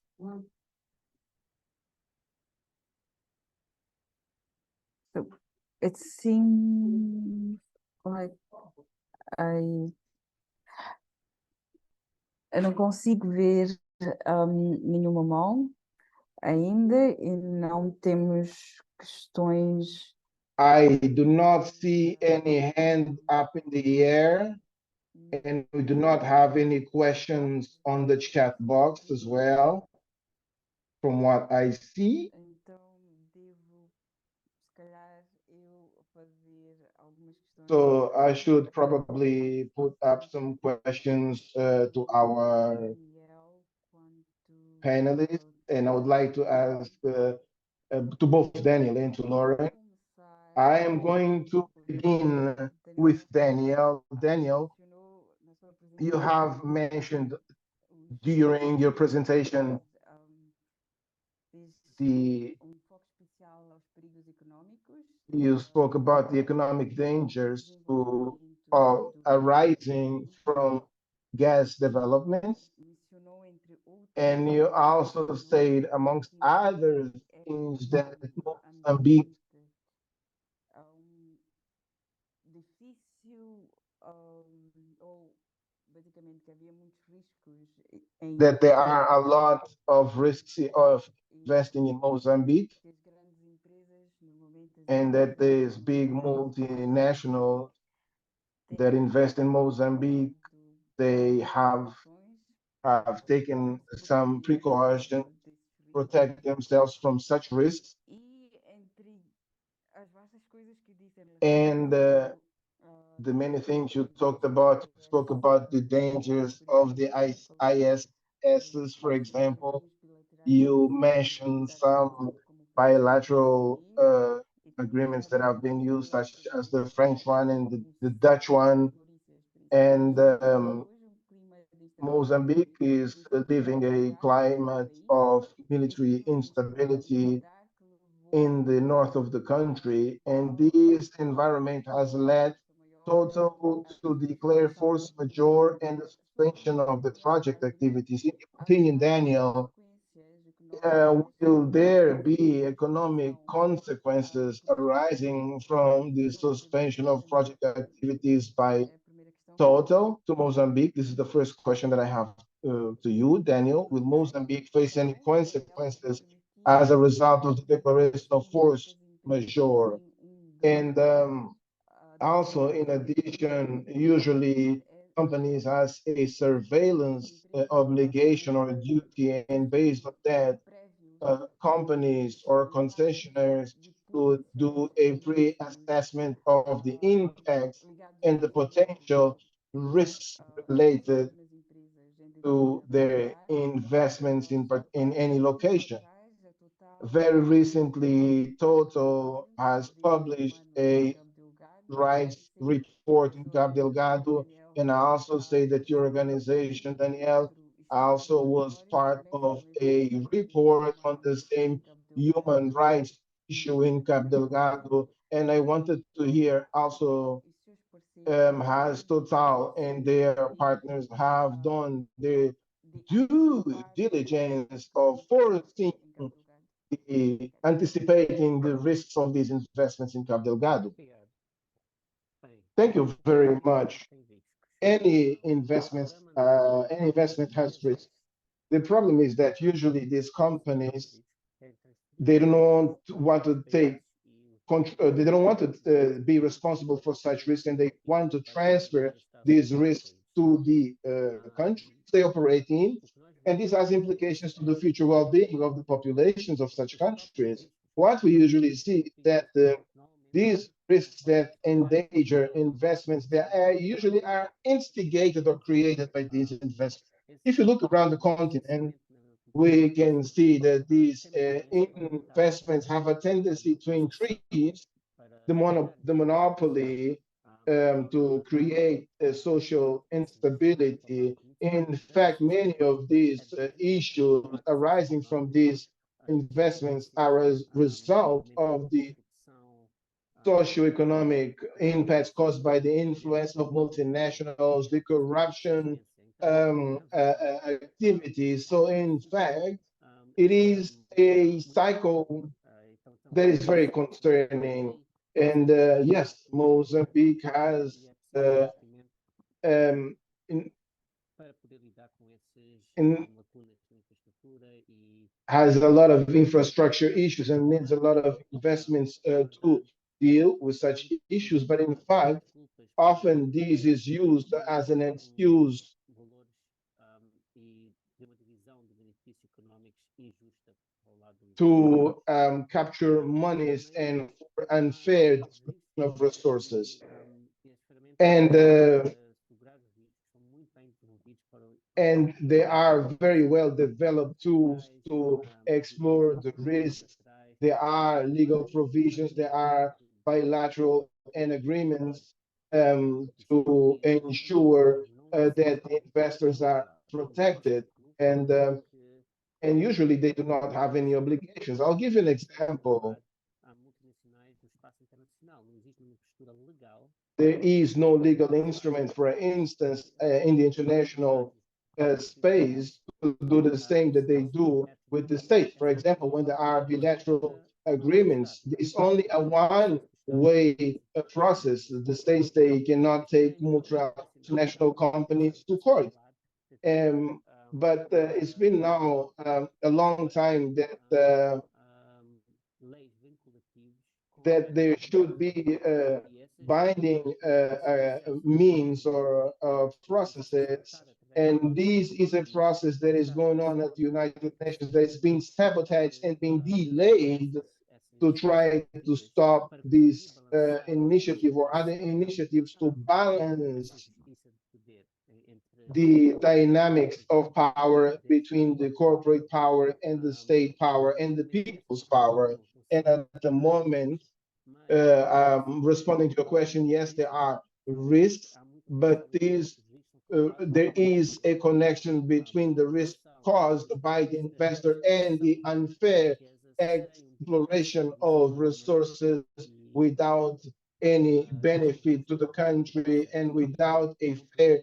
So it seems like eu não consigo ver nenhuma mão ainda e não temos questões. I do not see any hand up in the air, and we do not have any questions on the chat box as well, from what I see. Então, devo, se calhar, eu fazer algumas questões. So I should probably put up some questions to our Daniel, quanto, panelists, and I would like to ask to both Daniel and to Lauren. I am going to begin with Daniel. Daniel, you have mentioned during your presentation you spoke about the economic dangers arising from gas developments, and you also said, amongst other things, that Mozambique that there are a lot of risks of investing in Mozambique, and that there's big multinationals that invest in Mozambique, they have taken some precaution to protect themselves from such risks. And the many things you spoke about the dangers of the ISSs, for example. You mentioned some bilateral agreements that have been used, such as the French one and the Dutch one. And Mozambique is living a climate of military instability in the north of the country, and this environment has led Total to declare force majeure and the suspension of the project activities. In your opinion, Daniel, will there be economic consequences arising from the suspension of project activities by Total to Mozambique? This is the first question that I have to you, Daniel. Will Mozambique face any consequences as a result of the declaration of force majeure? And also, in addition, usually companies has a surveillance obligation or duty, and based on that, companies or concessionaires should do a pre-assessment of the impacts and the potential risks related to their investments in any location. Very recently, Total has published a rights report in Cabo Delgado, and I also say that your organization, Danielle, I also was part of a report on the same human rights issue in Cabo Delgado, and I wanted to hear also has Total and their partners have done the due diligence of foreseeing anticipating the risks of these investments in Cabo Delgado. Thank you very much. Any investment has risk. The problem is that usually these companies, they don't want to take they don't want to be responsible for such risk, and they want to transfer these risks to the countries they operate in, and this has implications to the future well-being of the populations of such countries. What we usually see is that these risks that endanger investments that usually are instigated or created by these investments. If you look around the continent, we can see that these investments have a tendency to increase the monopoly to create a social instability. In fact, many of these issues arising from these investments are a result of the socioeconomic impacts caused by the influence of multinationals, the corruption activities. So in fact, it is a cycle that is very concerning. And yes, Mozambique has um, in, has a lot of infrastructure issues and needs a lot of investments to deal with such issues. But in fact, often this is used as an excuse to capture monies and for unfair distribution of resources. And there are very well developed tools to explore the risks. There are legal provisions, there are bilateral and agreements to ensure that the investors are protected, and usually they do not have any obligations. I'll give you an example. There is no legal instrument, for instance, in the international space to do the same that they do with the state. For example, when there are bilateral agreements, it's only a one-way process. The states, they cannot take multinational companies to court. But it's been now a long time that there should be binding means or processes. And this is a process that is going on at the United Nations that is being sabotaged and being delayed to try to stop this initiative or other initiatives to balance the dynamics of power between the corporate power and the state power and the people's power. And at the moment, responding to your question, yes, there are risks, but there is a connection between the risk caused by the investor and the unfair exploration of resources without any benefit to the country and without a fair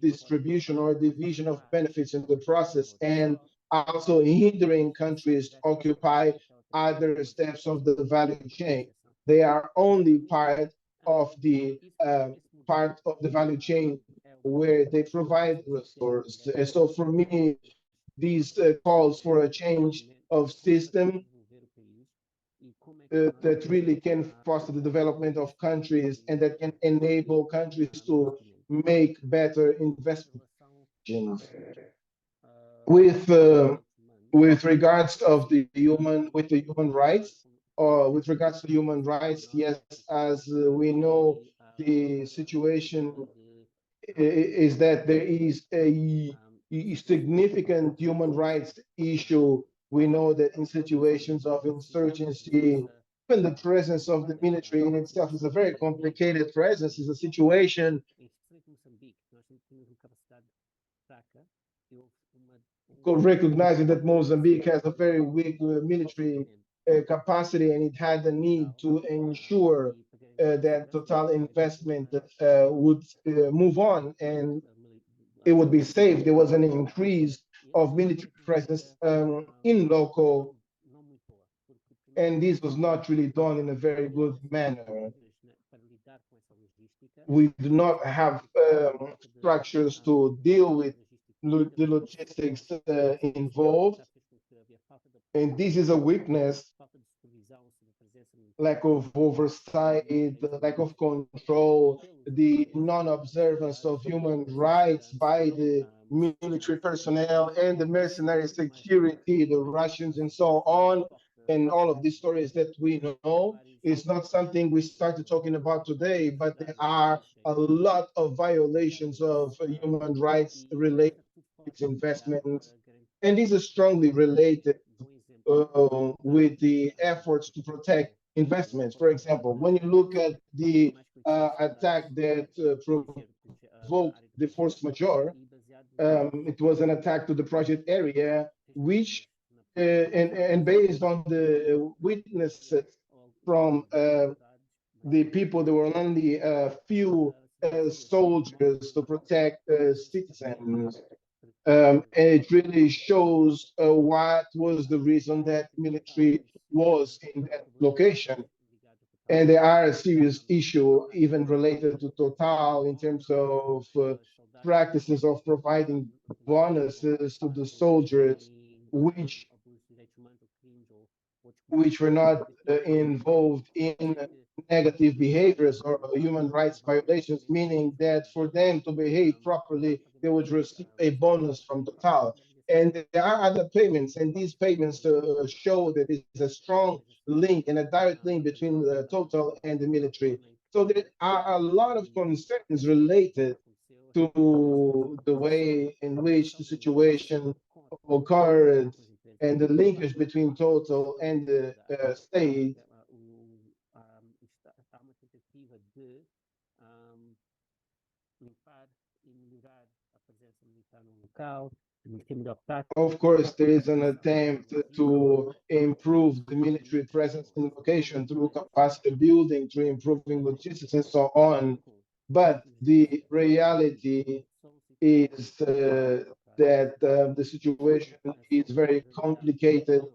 distribution or division of benefits in the process, and also hindering countries to occupy other steps of the value chain. They are only part of the value chain where they provide resources. And so for me, these calls for a change of system that really can foster the development of countries and that can enable countries to make better investment decisions. With regards of the human rights, or with regards to human rights, yes, as we know, the situation is that there is a significant human rights issue. We know that in situations of insurgency, even the presence of the military in itself is a very complicated presence, is a situation recognizing that Mozambique has a very weak military capacity, and it had the need to ensure that total investment would move on and it would be safe. There was an increase of military presence in local, and this was not really done in a very good manner. We do not have structures to deal with the logistics involved, and this is a weakness: lack of oversight, lack of control, the non-observance of human rights by the military personnel and the mercenary security, the Russians and so on, and all of these stories that we know. It's not something we started talking about today, but there are a lot of violations of human rights related to investments, and this is strongly related with the efforts to protect investments. For example, when you look at the attack that provoked the force majeure, it was an attack to the project area, which and based on the witnesses from the people, there were only a few soldiers to protect citizens. It really shows what was the reason that military was in that location. And there are a serious issue even related to Total in terms of practices of providing bonuses to the soldiers, which were not involved in negative behaviors or human rights violations, meaning that for them to behave properly, they would receive a bonus from Total. And there are other payments, and these payments show that there is a strong link and a direct link between the Total and the military. So there are a lot of concerns related to the way in which the situation occurred and the linkage between Total and the state. Of course, there is an attempt to improve the military presence in the location through capacity building, through improving logistics and so on. But the reality is that the situation is very complicated,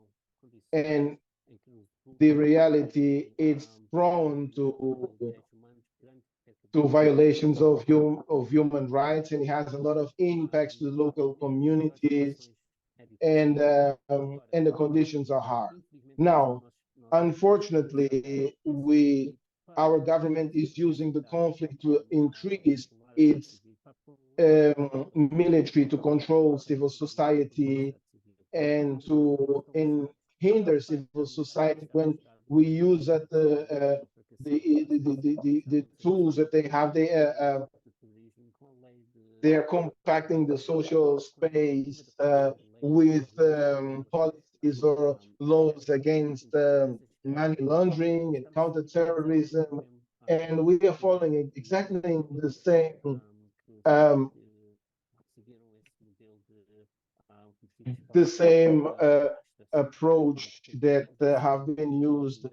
and the reality is prone to violations of human rights, and it has a lot of impacts to the local communities, and the conditions are hard. Now, unfortunately, our government is using the conflict to increase its military to control civil society and to hinder civil society when we use the tools that they have. They are compacting the social space with policies or laws against money laundering and counterterrorism, and we are following exactly the same approach that have been used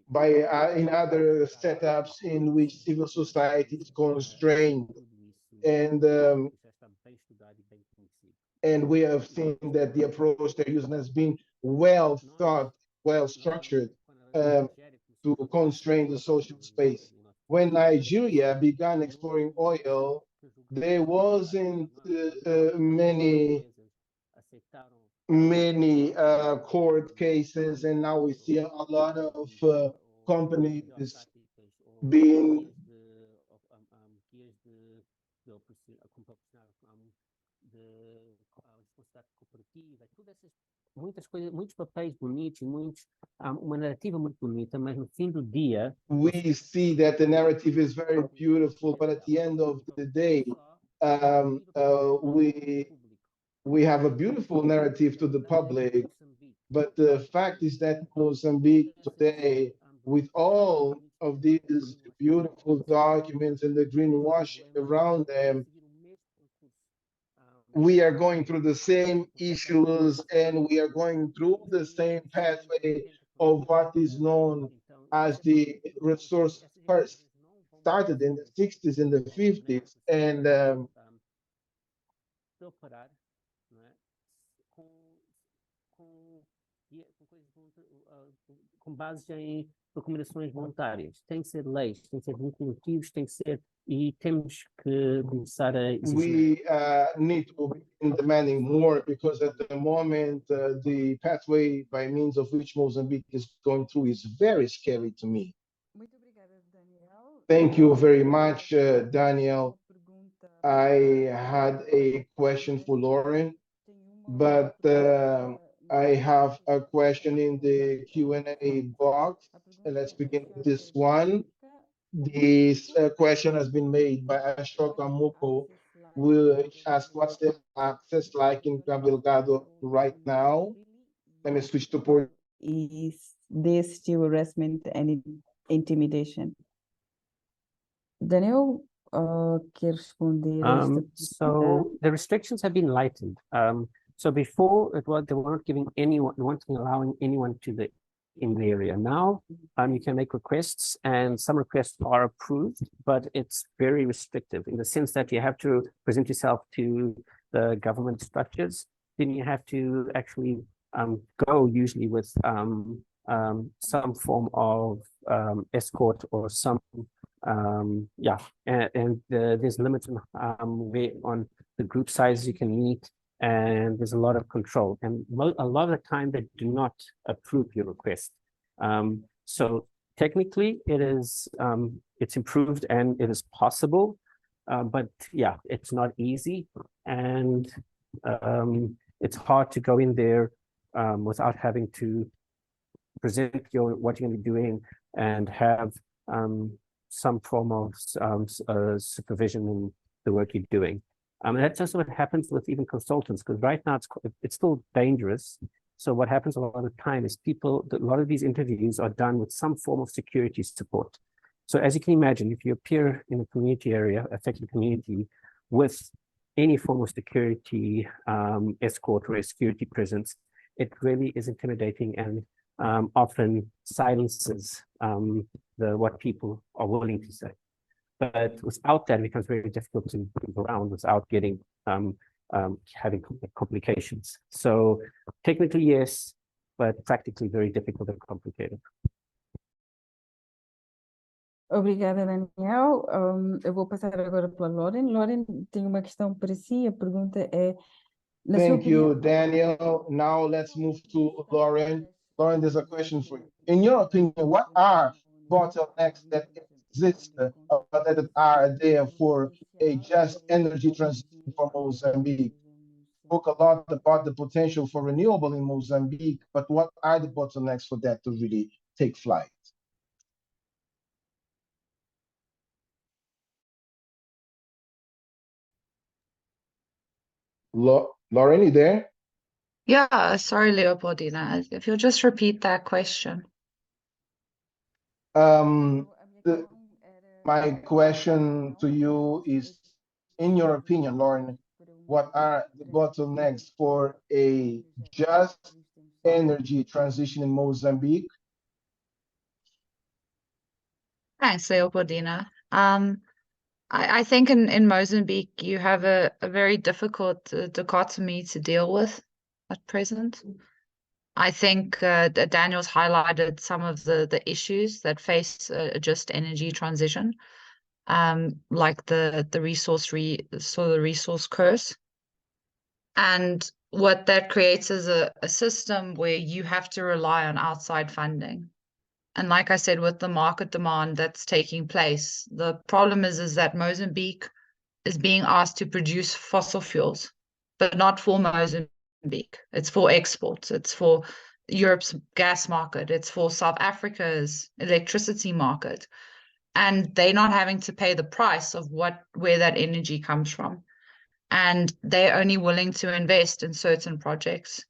by in other setups in which civil society is constrained, and we have seen that the approach they're using has been well thought, well structured to constrain the social space. When Nigeria began exploring oil, there wasn't many court cases, and now we see a lot of companies being muitas coisas, muitos papéis bonitos, uma narrativa muito bonita, mas no fim do dia we see that the narrative is very beautiful, but at the end of the day, we have a beautiful narrative to the public, but the fact is that Mozambique today, with all of these beautiful documents and the greenwashing around them, we are going through the same issues and we are going through the same pathway of what is known as the resource curse. Started in the 60s and the 50s, and com base em recomendações voluntárias. Tem que ser leis, tem que ser inclusivos, tem que ser, e temos que começar a we need to be demanding more, because at the moment the pathway by means of which Mozambique is going through is very scary to me. Muito obrigada, Daniel. Thank you very much, Daniel. I had a question for Lauren, but I have a question in the Q&A box. Let's begin with this one. This question has been made by Ashoka Muko, which asks, what's the access like in Cabo Delgado right now? Let me switch to Portuguese. Is this still harassment and intimidation? Daniel, quer responder a esta So the restrictions have been lightened. So before they weren't giving anyone, they weren't allowing anyone in the area. Now, you can make requests, and some requests are approved, but it's very restrictive in the sense that you have to present yourself to the government structures. Then you have to actually go usually with some form of escort or some there's limits on the group size you can meet, and there's a lot of control, and a lot of the time they do not approve your request. So technically it is it's improved and it is possible, but yeah, it's not easy, and it's hard to go in there without having to present what you're going to be doing and have some form of supervision in the work you're doing. And that's also what happens with even consultants, because right now it's still dangerous. So what happens a lot of the time is a lot of these interviews are done with some form of security support. So as you can imagine, if you appear in a community area, affected community, with any form of security escort or a security presence, it really is intimidating and often silences what people are willing to say. But without that, it becomes very difficult to move around without getting having complications. So technically, yes, but practically very difficult and complicated. Obrigada, Daniel. Eu vou passar agora para a Lauren. Lauren, tem uma questão para si. A pergunta é... Thank you, Daniel. Now let's move to Lauren. Lauren, there's a question for you. In your opinion, what are bottlenecks that exist that are there for a just energy transition for Mozambique? Spoke a lot about the potential for renewable in Mozambique, but what are the bottlenecks for that to really take flight? Lauren, you there? Yeah, sorry, Leopoldina. If you'll just repeat that question. My question to you is, in your opinion, Lauren, what are the bottlenecks for a just energy transition in Mozambique? Thanks, Leopoldina. I think in Mozambique, you have a very difficult dichotomy to deal with at present. I think Daniel's highlighted some of the issues that face a just energy transition, like the resource curse. And what that creates is a system where you have to rely on outside funding. And like I said, with the market demand that's taking place, the problem is that Mozambique is being asked to produce fossil fuels, but not for Mozambique. It's for exports. It's for Europe's gas market. It's for South Africa's electricity market. And they're not having to pay the price of where that energy comes from. And they're only willing to invest in certain projects.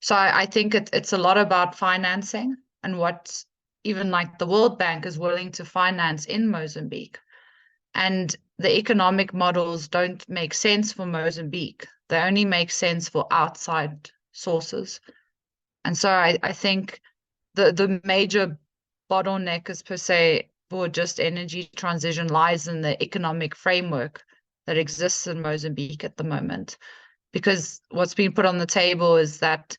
So I think it's a lot about financing and what even like the World Bank is willing to finance in Mozambique. And the economic models don't make sense for Mozambique. They only make sense for outside sources. And so I think the major bottleneck is per se for just energy transition lies in the economic framework that exists in Mozambique at the moment. Because what's being put on the table is that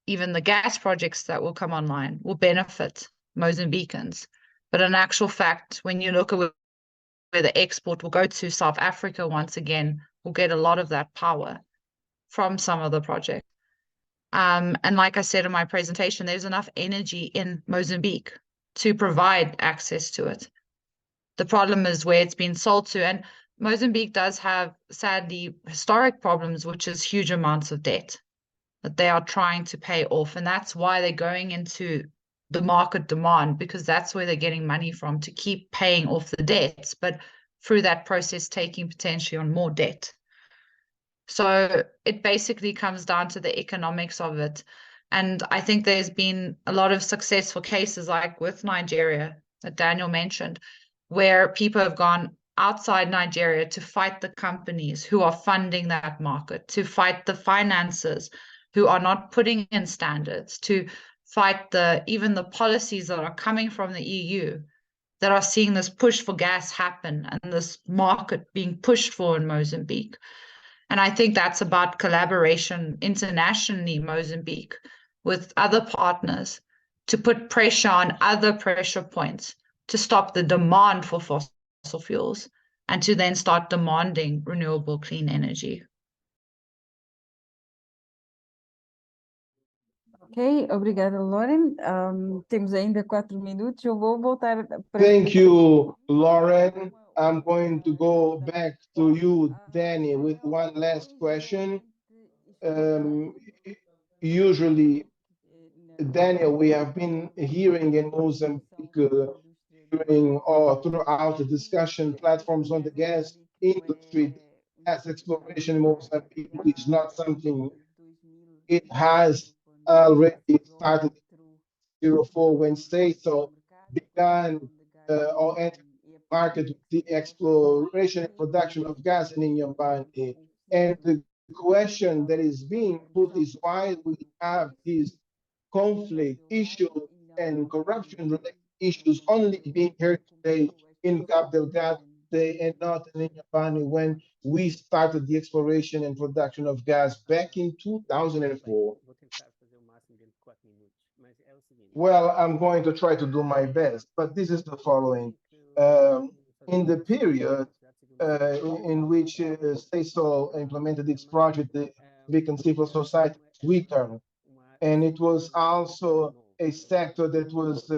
even the gas projects that will come online will benefit Mozambicans. But in actual fact, when you look at where the export will go to, South Africa once again will get a lot of that power from some of the projects. And like I said in my presentation, there's enough energy in Mozambique to provide access to it. The problem is where it's been sold to. And Mozambique does have, sadly, historic problems, which is huge amounts of debt that they are trying to pay off. And that's why they're going into the market demand, because that's where they're getting money from to keep paying off the debts, but through that process, taking potentially on more debt. So it basically comes down to the economics of it. And I think there's been a lot of successful cases, like with Nigeria that Daniel mentioned, where people have gone outside Nigeria to fight the companies who are funding that market, to fight the finances who are not putting in standards, to fight even the policies that are coming from the EU that are seeing this push for gas happen and this market being pushed for in Mozambique. And I think that's about collaboration internationally, Mozambique, with other partners to put pressure on other pressure points to stop the demand for fossil fuels and to then start demanding renewable clean energy. Ok, obrigada, Lauren. Temos ainda 4 minutos. Eu vou voltar para. Thank you, Lauren. I'm going to go back to you, Danny, with one last question. Usually, Daniel, we have been hearing in Mozambique during or throughout the discussion platforms on the gas industry, gas exploration in Mozambique is not something it has already started 04 when so began or entered the market with the exploration and production of gas in Inhambane. And the question that is being put is why we have these conflict issues and corruption related issues only being heard today in Cabo Delgado and not in Inhambane when we started the exploration and production of gas back in 2004. Well, I'm going to try to do my best, but this is the following. In the period in which SESO implemented its project, the Beacon Civil Society returned, and it was also a sector that was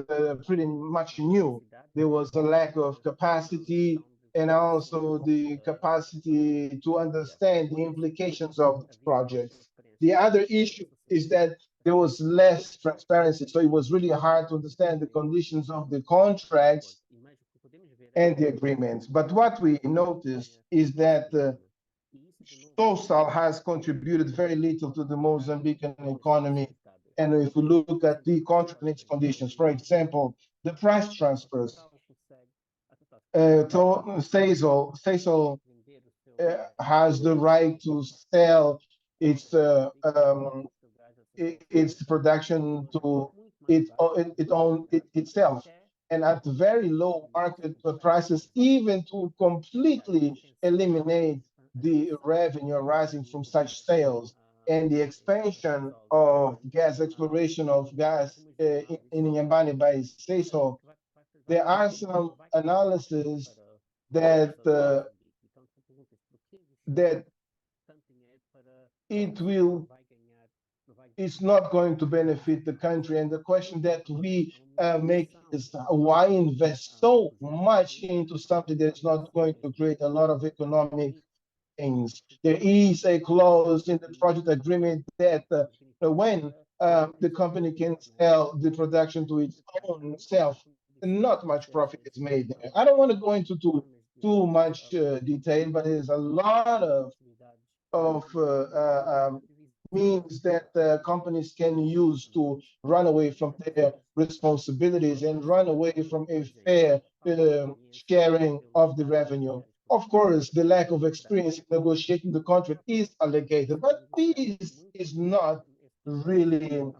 pretty much new. There was a lack of capacity and also the capacity to understand the implications of these projects. The other issue is that there was less transparency, so it was really hard to understand the conditions of the contracts and the agreements. But what we noticed is that Total has contributed very little to the Mozambican economy. And if we look at the contract and its conditions, for example, the price transfers, SESO has the right to sell its production to itself, and at very low market prices, even to completely eliminate the revenue arising from such sales. And the expansion of gas exploration of gas in Inhambane by SESO, there are some analyses that it's not going to benefit the country. And the question that we make is why invest so much into something that's not going to create a lot of economic things? There is a clause in the project agreement that when the company can sell the production to its own self, not much profit is made there. I don't want to go into too much detail, but there's a lot of means that companies can use to run away from their responsibilities and run away from a fair sharing of the revenue. Of course, the lack of experience in negotiating the contract is alleged, but this is not really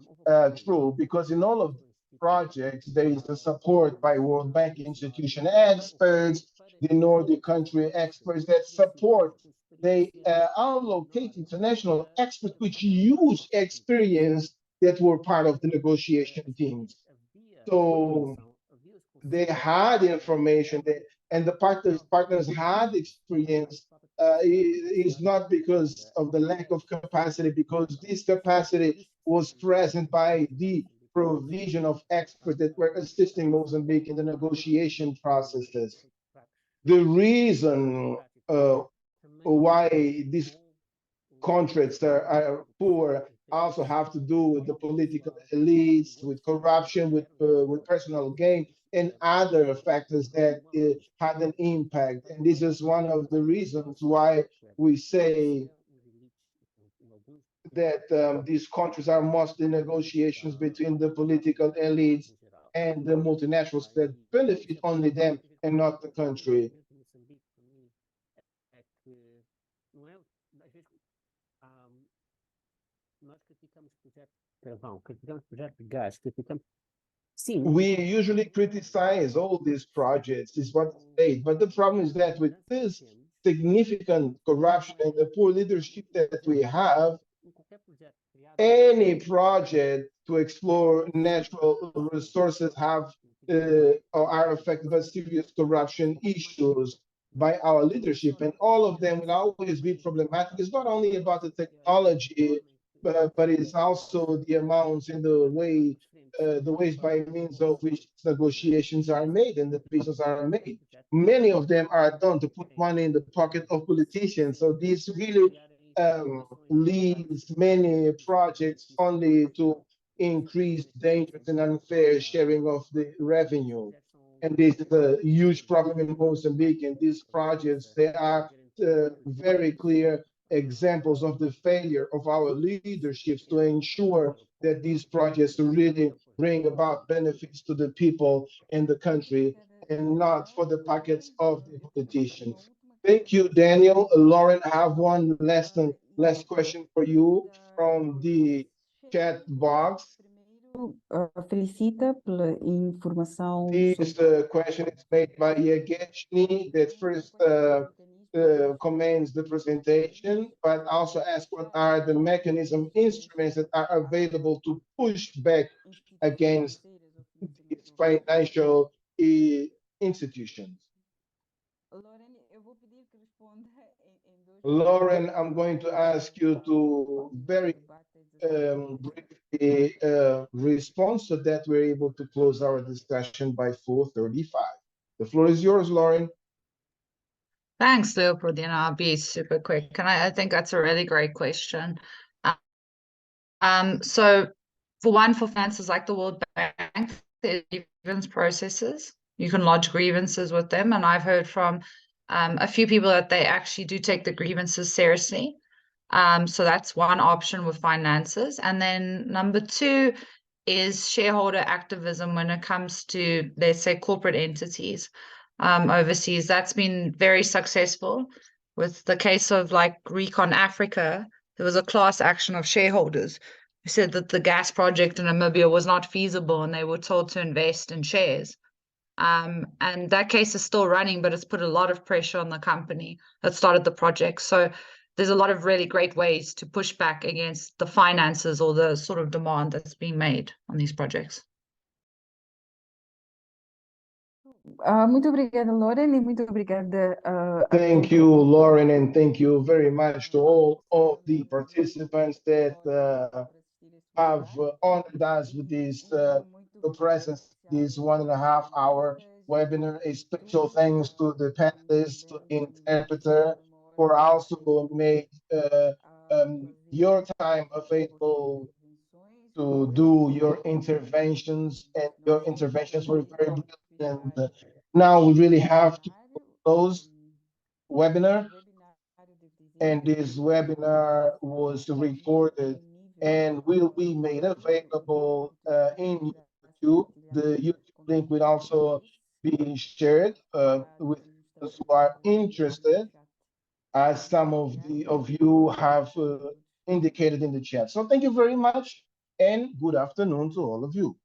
true, because in all of projects, there is the support by World Bank institution experts, the Nordic country experts that support. They allocate international experts which use experience that were part of the negotiation teams. So they had information that, and the partners had experience. Is not because of the lack of capacity, because this capacity was present by the provision of experts that were assisting Mozambique in the negotiation processes. The reason why these contracts are poor also have to do with the political elites, with corruption, with personal gain, and other factors that had an impact. And this is one of the reasons why we say that these countries are mostly negotiations between the political elites and the multinationals that benefit only them and not the country. We usually criticize all these projects, is what they say, but the problem is that with this significant corruption and the poor leadership that we have, any project to explore natural resources have or are affected by serious corruption issues by our leadership, and all of them will always be problematic. It's not only about the technology, but it's also the amounts and the ways by means of which negotiations are made and the decisions are made. Many of them are done to put money in the pocket of politicians. So this really leads many projects only to increase dangerous and unfair sharing of the revenue. And this is a huge problem in Mozambique. And these projects, they are very clear examples of the failure of our leaderships to ensure that these projects really bring about benefits to the people in the country and not for the pockets of the politicians. Thank you, Daniel. Lauren, I have one last question for you from the chat box. Felicita pela informação. This question is made by Yegechny, that first commends the presentation, but also asks what are the mechanism instruments that are available to push back against these financial institutions. Lauren, I'm going to ask you to very briefly respond so that we're able to close our discussion by 4:35. The floor is yours, Lauren. Thanks, Leopoldina. I'll be super quick. And I think that's a really great question. So for one, for finances like the World Bank, there's grievance processes. You can lodge grievances with them. And I've heard from a few people that they actually do take the grievances seriously. So that's one option with finances. And then number two is shareholder activism when it comes to, let's say, corporate entities overseas. That's been very successful. With the case of like Recon Africa, there was a class action of shareholders who said that the gas project in Namibia was not feasible and they were told to invest in shares. And that case is still running, but it's put a lot of pressure on the company that started the project. So there's a lot of really great ways to push back against the finances or the sort of demand that's being made on these projects. Muito obrigada, Lauren, e muito obrigada. Thank you, Lauren, and thank you very much to all of the participants that have honored us with this presence, this 1.5 hour webinar. A special thanks to the panelists, to the interpreter, for also made your time available to do your interventions, and your interventions were very brilliant. And now we really have to close webinar. and this webinar was recorded and will be made available in YouTube. The YouTube link will also be shared with those who are interested, as some of you have indicated in the chat. So thank you very much, and good afternoon to all of you.